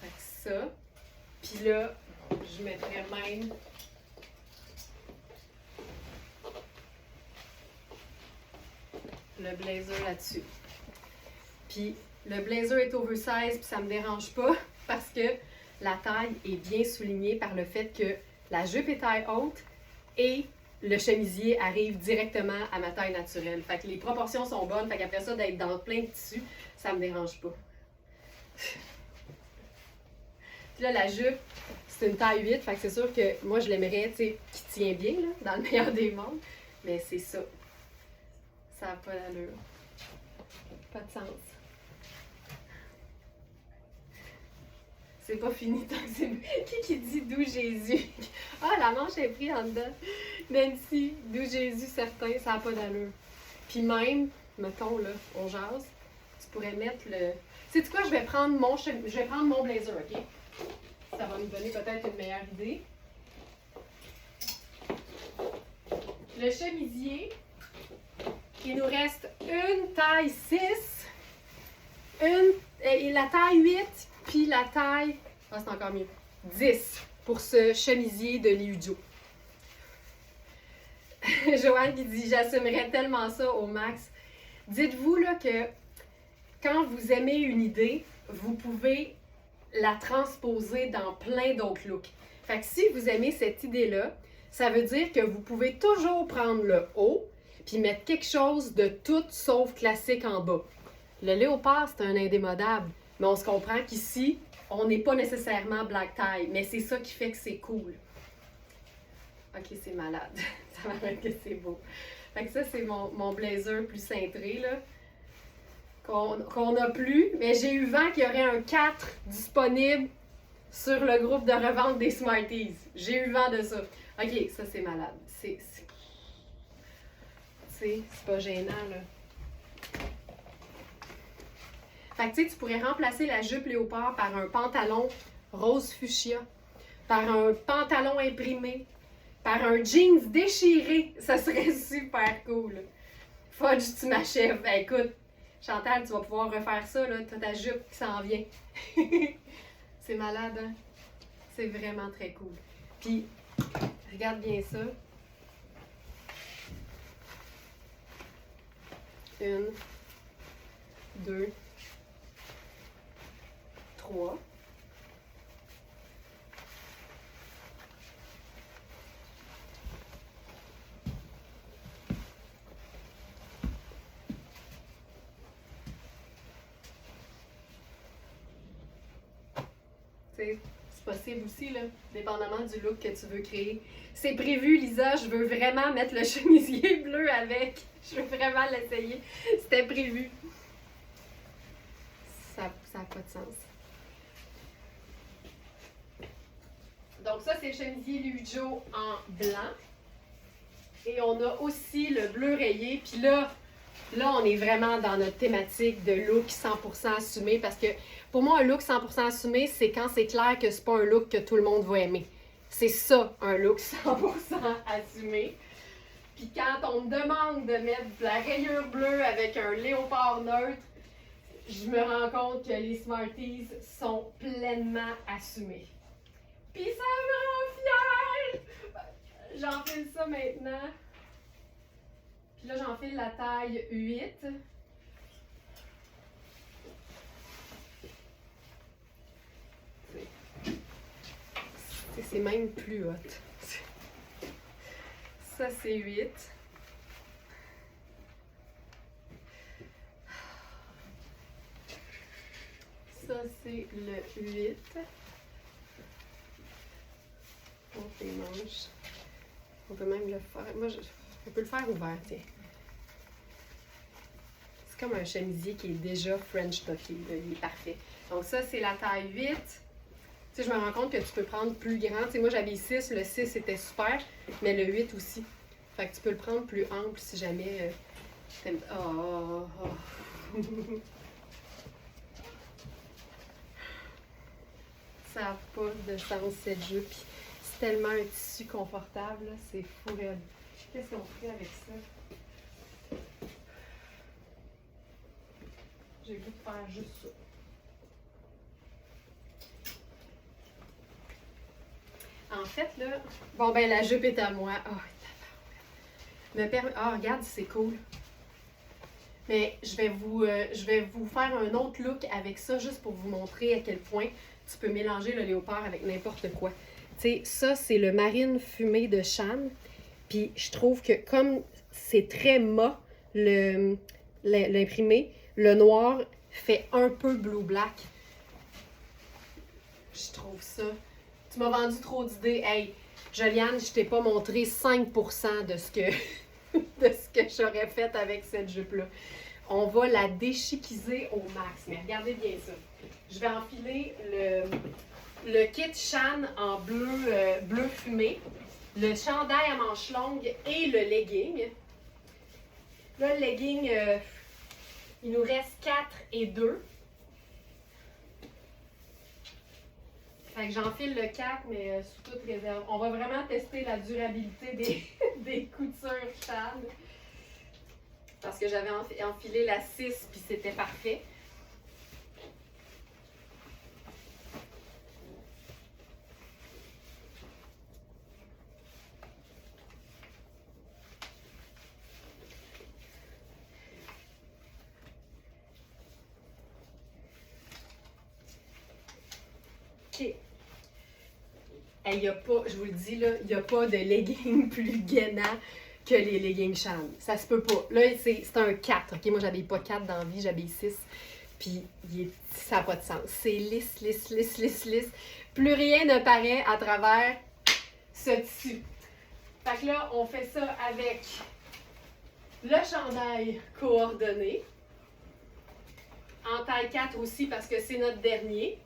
Fait que ça. Puis là, je mettrais même le blazer là-dessus. Puis le blazer est oversize, puis ça me dérange pas parce que la taille est bien soulignée par le fait que la jupe est taille haute et le chemisier arrive directement à ma taille naturelle. Fait que les proportions sont bonnes, fait qu'après ça, d'être dans plein de tissus, ça me dérange pas. Puis là, la jupe, c'est une taille 8, fait que c'est sûr que moi, je l'aimerais, tu sais, qui tient bien, là, dans le meilleur des mondes. Mais c'est ça. Ça n'a pas d'allure. Pas de sens. C'est pas fini tant que c'est... Qui dit d'où Jésus? Ah, la manche est prise en dedans. Nancy, d'où Jésus, certain, ça n'a pas d'allure. Puis même, mettons, là, on jase, tu pourrais mettre le... Sais-tu quoi? Je vais prendre mon blazer, OK? Ça va nous donner peut-être une meilleure idée. Le chemisier, il nous reste une taille 6, la taille 8, puis la taille, c'est encore mieux, 10 pour ce chemisier de Liujo. Joanne qui dit, j'assumerais tellement ça au max. Dites-vous là que quand vous aimez une idée, vous pouvez la transposer dans plein d'autres looks. Fait que si vous aimez cette idée-là, ça veut dire que vous pouvez toujours prendre le haut puis mettre quelque chose de tout sauf classique en bas. Le léopard, c'est un indémodable, mais on se comprend qu'ici, on n'est pas nécessairement black tie, mais c'est ça qui fait que c'est cool. Ok, c'est malade. Ça va être que c'est beau. Fait que ça, c'est mon blazer plus cintré, là. Qu'on n'a plus, mais j'ai eu vent qu'il y aurait un 4 disponible sur le groupe de revente des Smarties. J'ai eu vent de ça. Ok, ça c'est malade. C'est pas gênant, là. Fait que tu sais, tu pourrais remplacer la jupe léopard par un pantalon rose fuchsia, par un pantalon imprimé, par un jeans déchiré. Ça serait super cool. Fudge, tu m'achèves. Ben, écoute, Chantal, tu vas pouvoir refaire ça, là. T'as ta jupe qui s'en vient. C'est malade, hein? C'est vraiment très cool. Puis, regarde bien ça. 1, 2, 3. C'est possible aussi, là, dépendamment du look que tu veux créer. C'est prévu, Lisa, je veux vraiment mettre le chemisier bleu avec. Je veux vraiment l'essayer. C'était prévu. Ça n'a pas de sens. Donc ça, c'est le chemisier Louis Jo en blanc. Et on a aussi le bleu rayé. Puis là, on est vraiment dans notre thématique de look 100% assumé. Parce que pour moi, un look 100% assumé, c'est quand c'est clair que c'est pas un look que tout le monde va aimer. C'est ça, un look 100% assumé. Puis quand on me demande de mettre de la rayure bleue avec un léopard neutre, je me rends compte que les Smarties sont pleinement assumés. Puis ça me rend fière! J'enfile ça maintenant. Puis là, j'enfile la taille 8. C'est même plus haute. Ça, c'est 8. Ça, c'est le 8. On fait les manches. On peut même le faire. Moi, on peut le faire ouvert, tiens. C'est comme un chemisier qui est déjà French tucké. Il est parfait. Donc ça, c'est la taille 8. Tu sais, je me rends compte que tu peux prendre plus grand. Tu sais, moi, j'avais 6. Le 6 était super, mais le 8 aussi. Fait que tu peux le prendre plus ample si jamais t'aimes. Oh, oh, oh. Ça n'a pas de sens, cette jupe. C'est tellement un tissu confortable, là. C'est fou raide. Qu'est-ce qu'on fait avec ça? J'ai le goût de faire juste ça. En fait, là, bon, ben, la jupe est à moi. Oh, regarde, c'est cool. Mais je vais vous faire un autre look avec ça, juste pour vous montrer à quel point tu peux mélanger le léopard avec n'importe quoi. Tu sais, ça, c'est le marine fumé de Shan. Puis, je trouve que comme c'est très mat, l'imprimé, le noir fait un peu blue-black. Je trouve ça... Tu m'as vendu trop d'idées. Hey, Joliane, je t'ai pas montré 5% de ce que j'aurais fait avec cette jupe-là. On va la déchiquiser au max. Mais regardez bien ça. Je vais enfiler le kit Shan en bleu fumé, le chandail à manches longues et le legging. Là, le legging, il nous reste 4 et 2. Fait que j'enfile le 4, mais sous toute réserve. On va vraiment tester la durabilité des coutures Shan. Parce que j'avais enfilé la 6 puis c'était parfait. OK. Il n'y a pas, je vous le dis, là, il n'y a pas de legging plus gainant que les leggings Shan. Ça se peut pas. Là, c'est un 4. OK, moi, j'habille pas 4 dans la vie, j'habille 6. Puis, ça n'a pas de sens. C'est lisse, lisse, lisse, lisse, lisse. Plus rien ne paraît à travers ce tissu. Fait que là, on fait ça avec le chandail coordonné. En taille 4 aussi, parce que c'est notre dernier.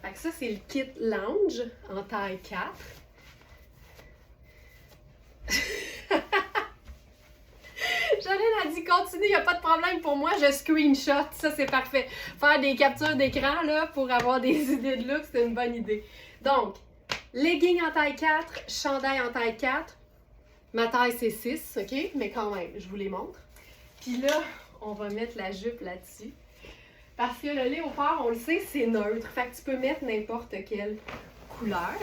Fait que ça, c'est le kit lounge en taille 4. Jolene a dit continue, il n'y a pas de problème pour moi, je screenshot. Ça, c'est parfait. Faire des captures d'écran là, pour avoir des idées de look, c'est une bonne idée. Donc, legging en taille 4, chandail en taille 4. Ma taille, c'est 6, OK? Mais quand même, je vous les montre. Puis là, on va mettre la jupe là-dessus. Parce que le léopard, on le sait, c'est neutre. Fait que tu peux mettre n'importe quelle couleur.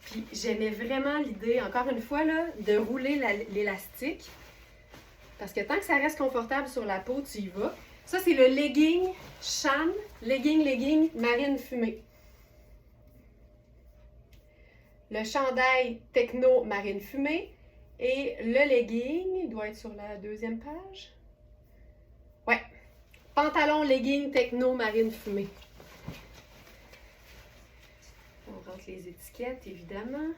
Puis j'aimais vraiment l'idée, encore une fois, là, de rouler l'élastique. Parce que tant que ça reste confortable sur la peau, tu y vas. Ça, c'est le legging Shan. Legging marine fumée. Le chandail techno marine fumée. Et le legging, il doit être sur la deuxième page. Pantalon, legging, techno, marine fumée. On rentre les étiquettes, évidemment.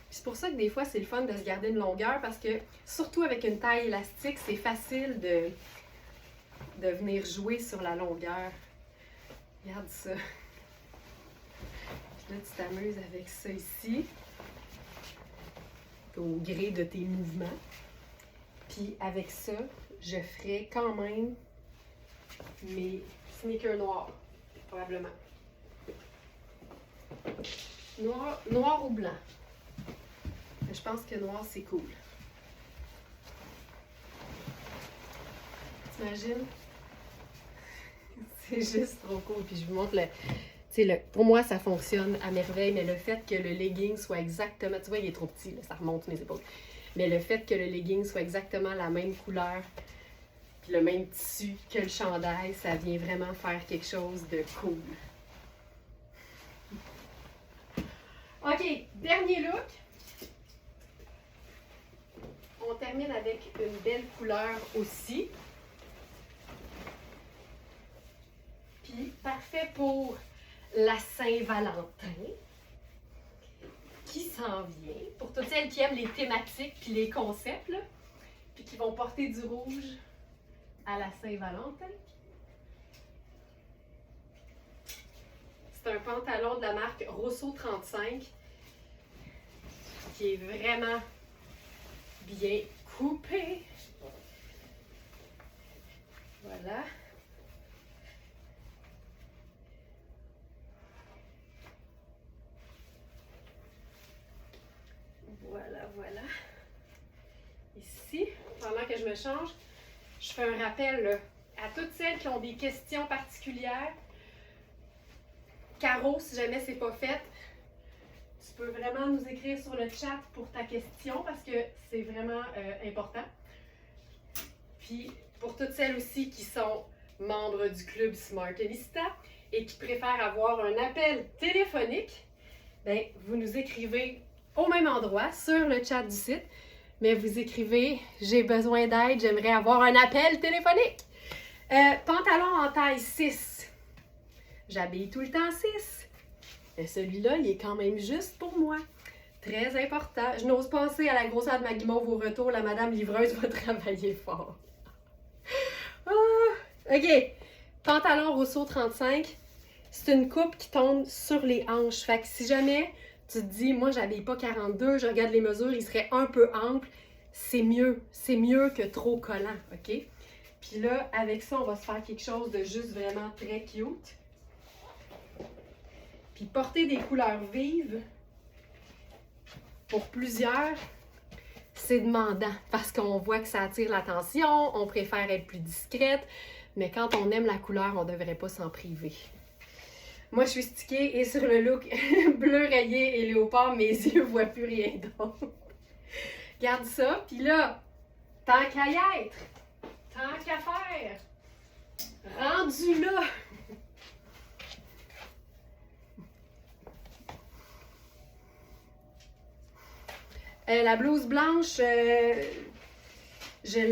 C'est pour ça que des fois, c'est le fun de se garder une longueur parce que, surtout avec une taille élastique, c'est facile de venir jouer sur la longueur. Regarde ça. Là, tu t'amuses avec ça ici. Au gré de tes mouvements. Puis avec ça, je ferai quand même mes sneakers noirs, probablement. Noir ou blanc. Je pense que noir, c'est cool. T'imagines? C'est juste trop cool. Puis je vous montre pour moi, ça fonctionne à merveille, mais le fait que le legging soit exactement... Tu vois, il est trop petit, là, ça remonte mes épaules. Mais le fait que le legging soit exactement la même couleur, puis le même tissu que le chandail, ça vient vraiment faire quelque chose de cool. OK, dernier look. On termine avec une belle couleur aussi. Puis, parfait pour la Saint-Valentin qui s'en vient. Pour toutes celles qui aiment les thématiques puis les concepts, là, puis qui vont porter du rouge à la Saint-Valentin. C'est un pantalon de la marque Rosso 35 qui est vraiment bien coupé. Voilà. Voilà. Ici, pendant que je me change, je fais un rappel là, à toutes celles qui ont des questions particulières. Caro, si jamais c'est pas fait, tu peux vraiment nous écrire sur le chat pour ta question parce que c'est vraiment important. Puis, pour toutes celles aussi qui sont membres du club Smartista et qui préfèrent avoir un appel téléphonique, bien, vous nous écrivez au même endroit, sur le chat du site, mais vous écrivez « J'ai besoin d'aide, j'aimerais avoir un appel téléphonique. » Pantalon en taille 6. J'habille tout le temps 6. Mais celui-là, il est quand même juste pour moi. Très important. Je n'ose penser à la grosseur de ma guimauve au retour. La madame livreuse va travailler fort. OK. Pantalon Rosso 35. C'est une coupe qui tombe sur les hanches. Fait que si jamais tu te dis, moi, j'habille pas 42, je regarde les mesures, il serait un peu ample, c'est mieux. C'est mieux que trop collant, OK? Puis là, avec ça, on va se faire quelque chose de juste vraiment très cute. Puis porter des couleurs vives, pour plusieurs, c'est demandant parce qu'on voit que ça attire l'attention, on préfère être plus discrète, mais quand on aime la couleur, on ne devrait pas s'en priver. Moi, je suis stickée et sur le look bleu rayé et léopard, mes yeux ne voient plus rien d'autre. Garde ça. Puis là, tant qu'à y être, tant qu'à faire, rendu là. La blouse blanche, je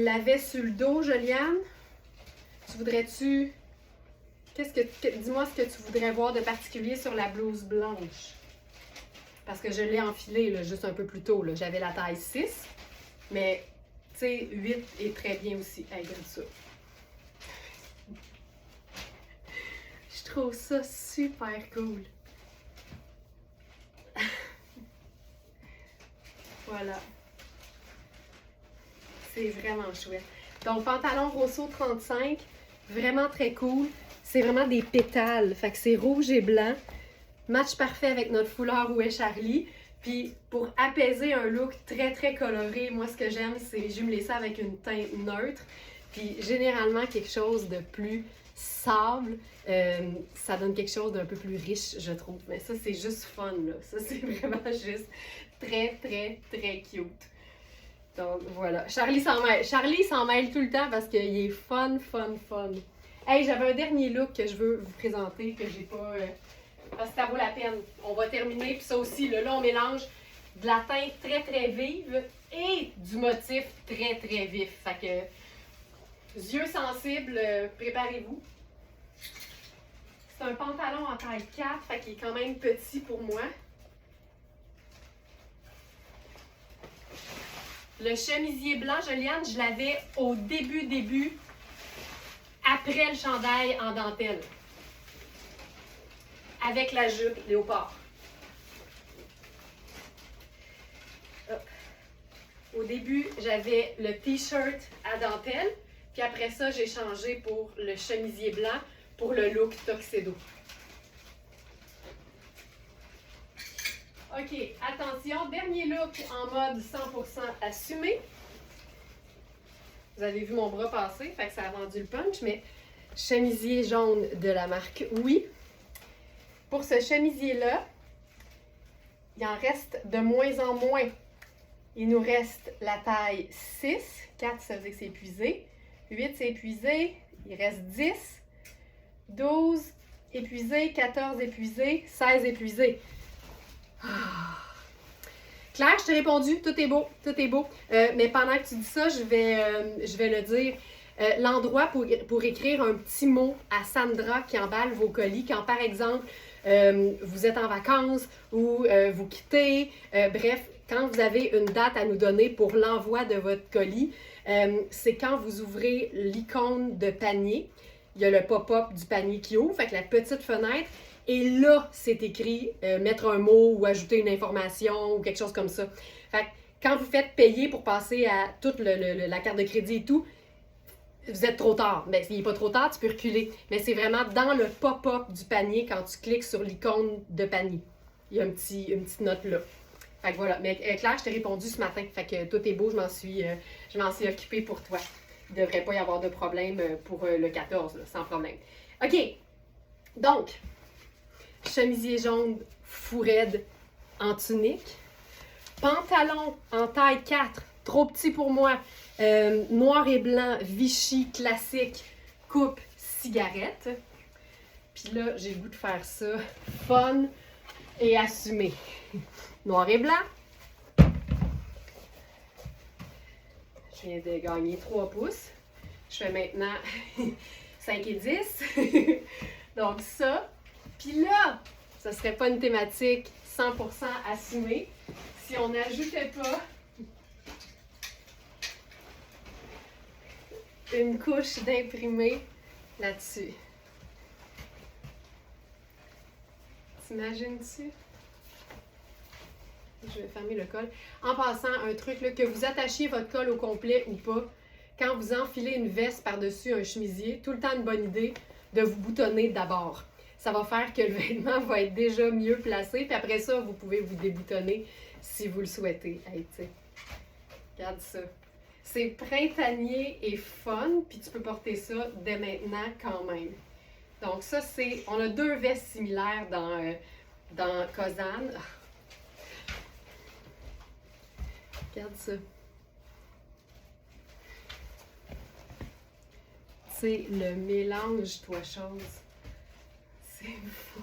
l'avais sur le dos, Joliane. Tu voudrais-tu... Dis-moi ce que tu voudrais voir de particulier sur la blouse blanche. Parce que je l'ai enfilée là, juste un peu plus tôt. J'avais la taille 6, mais tu sais, 8 est très bien aussi. Hey, regarde ça. Je trouve ça super cool. Voilà. C'est vraiment chouette. Donc, pantalon Rosso 35, vraiment très cool. C'est vraiment des pétales. Fait que c'est rouge et blanc. Match parfait avec notre foulard Où est Charlie. Puis, pour apaiser un look très, très coloré, moi, ce que j'aime, c'est jumeler ça avec une teinte neutre. Puis, généralement, quelque chose de plus sable. Ça donne quelque chose d'un peu plus riche, je trouve. Mais ça, c'est juste fun, là. Ça, c'est vraiment juste très, très, très cute. Donc, voilà. Charlie s'en mêle. Charlie s'en mêle tout le temps parce qu'il est fun, fun, fun. Hey, j'avais un dernier look que je veux vous présenter, que j'ai pas... parce que ça vaut la peine. On va terminer, puis ça aussi, là, on mélange de la teinte très, très vive et du motif très, très vif. Fait que Yeux sensibles, préparez-vous. C'est un pantalon en taille 4, fait qu'il est quand même petit pour moi. Le chemisier blanc, Joliane, je l'avais au début, après le chandail en dentelle. Avec la jupe léopard. Hop. Au début, j'avais le t-shirt à dentelle, puis après ça, j'ai changé pour le chemisier blanc pour le look tuxedo. OK, attention, dernier look en mode 100% assumé. Vous avez vu mon bras passer, fait que ça a vendu le punch, mais chemisier jaune de la marque Oui. Pour ce chemisier-là, il en reste de moins en moins. Il nous reste la taille 6, 4 ça veut dire que c'est épuisé, 8 c'est épuisé, il reste 10, 12 épuisé, 14 épuisé, 16 épuisé. Claire, je t'ai répondu, tout est beau, tout est beau. Mais pendant que tu dis ça, je vais le dire. L'endroit pour écrire un petit mot à Sandra qui emballe vos colis, quand par exemple, vous êtes en vacances ou vous quittez, bref, quand vous avez une date à nous donner pour l'envoi de votre colis, c'est quand vous ouvrez l'icône de panier. Il y a le pop-up du panier qui ouvre, fait que la petite fenêtre. Et là, c'est écrit mettre un mot ou ajouter une information ou quelque chose comme ça. Fait que quand vous faites payer pour passer à toute la carte de crédit et tout, vous êtes trop tard. Mais s'il n'est pas trop tard, tu peux reculer. Mais c'est vraiment dans le pop-up du panier quand tu cliques sur l'icône de panier. Il y a une petite note là. Fait que voilà. Mais Claire, je t'ai répondu ce matin. Fait que tout est beau, je m'en suis occupée pour toi. Il ne devrait pas y avoir de problème pour le 14, là, sans problème. OK. Donc, chemisier jaune fou raide en tunique. Pantalon en taille 4, trop petit pour moi. Noir et blanc, Vichy classique, coupe cigarette. Puis là, j'ai le goût de faire ça fun et assumé. Noir et blanc. Je viens de gagner 3 pouces. Je fais maintenant 5 et 10. Donc ça. Puis là, ça serait pas une thématique 100% assumée si on n'ajoutait pas une couche d'imprimé là-dessus. T'imagines-tu? Je vais fermer le col. En passant, un truc, là, que vous attachiez votre col au complet ou pas, quand vous enfilez une veste par-dessus un chemisier, tout le temps une bonne idée de vous boutonner d'abord. Ça va faire que le vêtement va être déjà mieux placé, puis après ça, vous pouvez vous déboutonner si vous le souhaitez. Hey, t'sais, regarde ça. C'est printanier et fun, puis tu peux porter ça dès maintenant quand même. Donc ça, c'est... On a 2 vestes similaires dans Kozan. Regarde ça. C'est le mélange, toi, chose. C'est fou.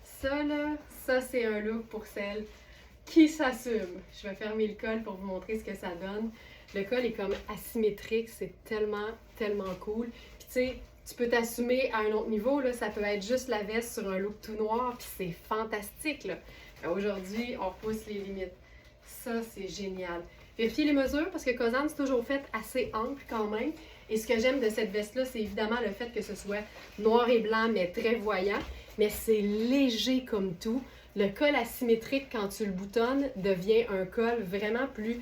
Ça, là, ça, c'est un look pour celle qui s'assume. Je vais fermer le col pour vous montrer ce que ça donne. Le col est comme asymétrique. C'est tellement, tellement cool. Puis, tu sais, tu peux t'assumer à un autre niveau. Là, ça peut être juste la veste sur un look tout noir. Puis, c'est fantastique, là. Aujourd'hui, on repousse les limites. Ça, c'est génial. Vérifiez les mesures parce que Kozan, c'est toujours fait assez ample quand même. Et ce que j'aime de cette veste-là, c'est évidemment le fait que ce soit noir et blanc, mais très voyant. Mais c'est léger comme tout. Le col asymétrique, quand tu le boutonnes, devient un col vraiment plus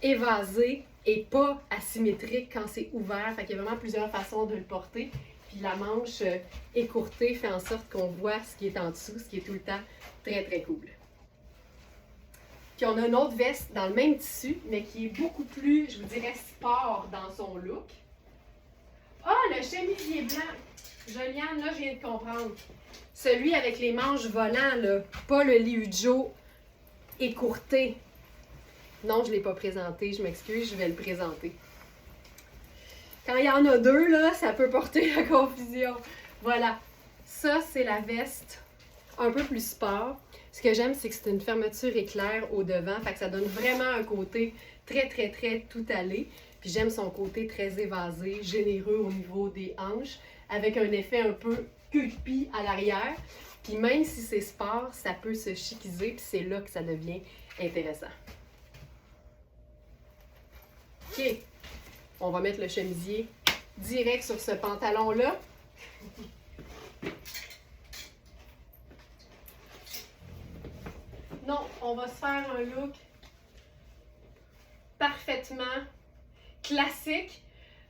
évasé et pas asymétrique quand c'est ouvert. Fait qu'il y a vraiment plusieurs façons de le porter. Puis la manche écourtée fait en sorte qu'on voit ce qui est en dessous, ce qui est tout le temps très, très cool. Puis on a une autre veste dans le même tissu, mais qui est beaucoup plus, je vous dirais, sport dans son look. Ah, le chemisier blanc! Joliane, là, je viens de comprendre. Celui avec les manches volants, là, pas le Liujo écourté. Non, je ne l'ai pas présenté, je m'excuse, je vais le présenter. Quand il y en a 2, là, ça peut porter à confusion. Voilà. Ça, c'est la veste un peu plus sport. Ce que j'aime, c'est que c'est une fermeture éclair au devant, fait que ça donne vraiment un côté très, très, très tout allé. Puis j'aime son côté très évasé, généreux au niveau des hanches, avec un effet un peu culpi à l'arrière. Puis même si c'est sport, ça peut se chiquiser, puis c'est là que ça devient intéressant. OK, on va mettre le chemisier direct sur ce pantalon-là. Non, on va se faire un look parfaitement classique,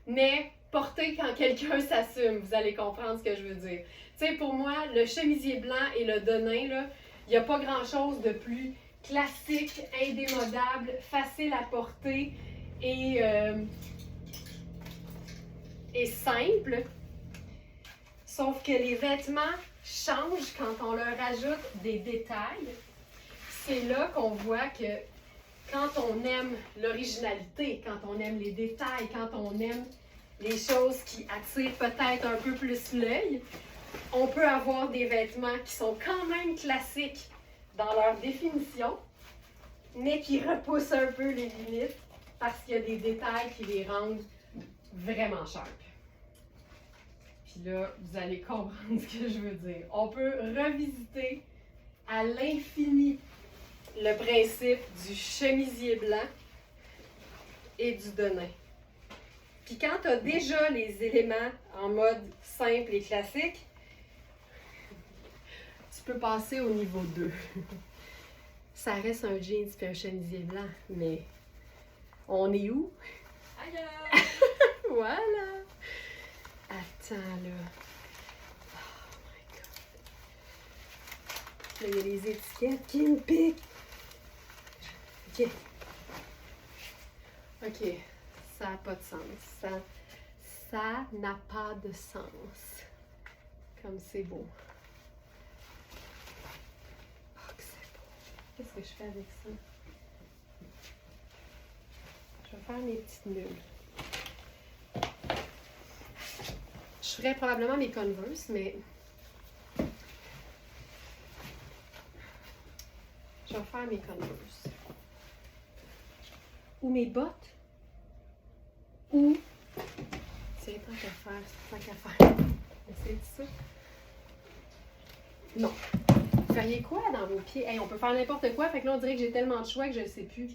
mais porté quand quelqu'un s'assume. Vous allez comprendre ce que je veux dire. Tu sais, pour moi, le chemisier blanc et le denim, là, il n'y a pas grand-chose de plus classique, indémodable, facile à porter et simple. Sauf que les vêtements changent quand on leur ajoute des détails. C'est là qu'on voit que quand on aime l'originalité, quand on aime les détails, quand on aime les choses qui attirent peut-être un peu plus l'œil, on peut avoir des vêtements qui sont quand même classiques dans leur définition, mais qui repoussent un peu les limites parce qu'il y a des détails qui les rendent vraiment sharp. Puis là, vous allez comprendre ce que je veux dire. On peut revisiter à l'infini le principe du chemisier blanc et du denim. Puis quand tu as déjà les éléments en mode simple et classique, tu peux passer au niveau 2. Ça reste un jeans et un chemisier blanc, mais on est où? Ailleurs! Voilà! Attends, là. Oh my God. Là, il y a les étiquettes qui me piquent. OK. OK. Ça n'a pas de sens. Ça n'a pas de sens. Comme c'est beau. Oh, que c'est beau. Qu'est-ce que je fais avec ça? Je vais faire mes petites mules. Je ferais probablement mes Converse, mais je vais faire mes Converse. Ou mes bottes. Ou, tiens, tant qu'à faire. Essayez ça. Non. Vous feriez quoi dans vos pieds? Hey, on peut faire n'importe quoi, fait que là, on dirait que j'ai tellement de choix que je ne sais plus.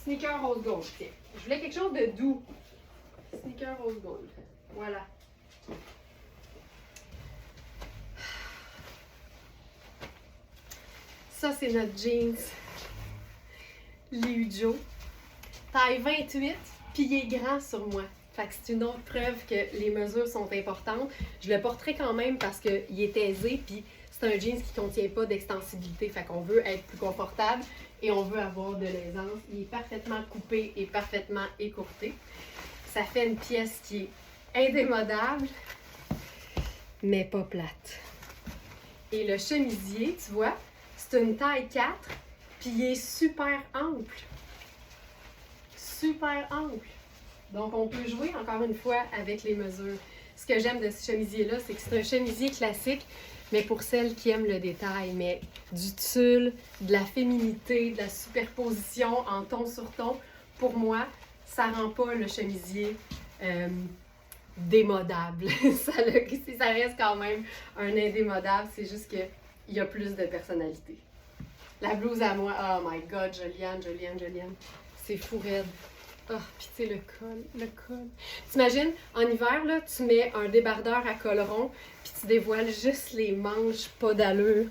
Sneaker rose gold, tiens. Je voulais quelque chose de doux. Sneaker rose gold. Voilà. Ça, c'est notre jeans Liujo. Taille 28, puis il est grand sur moi. Fait que c'est une autre preuve que les mesures sont importantes. Je le porterai quand même parce qu'il est aisé, puis c'est un jeans qui ne contient pas d'extensibilité. Fait qu'on veut être plus confortable et on veut avoir de l'aisance. Il est parfaitement coupé et parfaitement écourté. Ça fait une pièce qui est indémodable, mais pas plate. Et le chemisier, tu vois, c'est une taille 4, puis il est super ample. Super ample. Donc, on peut jouer, encore une fois, avec les mesures. Ce que j'aime de ce chemisier-là, c'est que c'est un chemisier classique, mais pour celles qui aiment le détail. Mais du tulle, de la féminité, de la superposition en ton sur ton, pour moi, ça rend pas le chemisier démodable. ça reste quand même un indémodable, c'est juste qu'il y a plus de personnalité. La blouse à moi, oh my God, Joliane. C'est fou raide. Oh, puis tu sais, le col. T'imagines, en hiver, là, tu mets un débardeur à col rond, puis tu dévoiles juste les manches, pas d'allure.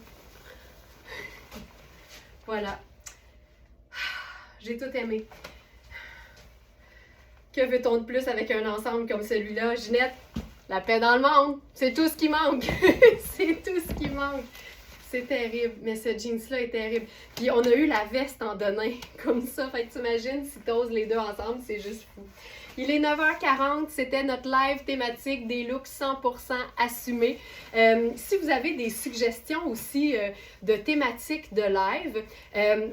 Voilà. J'ai tout aimé. Que veut-on de plus avec un ensemble comme celui-là? Ginette, la paix dans le monde, c'est tout ce qui manque. C'est tout ce qui manque. C'est terrible, mais ce jeans-là est terrible. Puis on a eu la veste en denim, comme ça. Fait que t'imagines, si t'oses les deux ensemble, c'est juste fou. Il est 9h40, c'était notre live thématique des looks 100% assumés. Si vous avez des suggestions aussi de thématiques de live,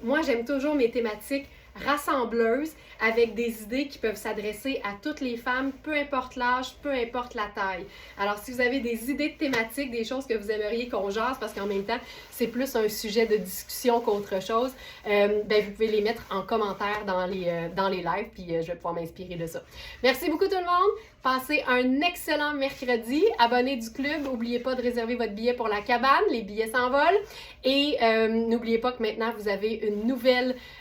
moi j'aime toujours mes thématiques rassembleuse avec des idées qui peuvent s'adresser à toutes les femmes, peu importe l'âge, peu importe la taille. Alors, si vous avez des idées de thématiques, des choses que vous aimeriez qu'on jase, parce qu'en même temps, c'est plus un sujet de discussion qu'autre chose, vous pouvez les mettre en commentaire dans les lives, puis je vais pouvoir m'inspirer de ça. Merci beaucoup tout le monde! Passez un excellent mercredi. Abonnez du club. N'oubliez pas de réserver votre billet pour la cabane. Les billets s'envolent. Et n'oubliez pas que maintenant, vous avez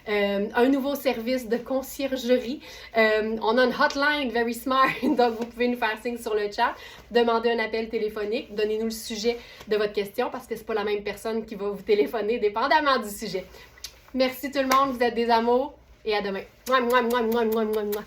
un nouveau service de conciergerie. On a une hotline very smart. Donc, vous pouvez nous faire signe sur le chat. Demandez un appel téléphonique. Donnez-nous le sujet de votre question parce que c'est pas la même personne qui va vous téléphoner dépendamment du sujet. Merci tout le monde. Vous êtes des amours. Et à demain. Mouah, mouah, mouah, mouah, mouah, mouah.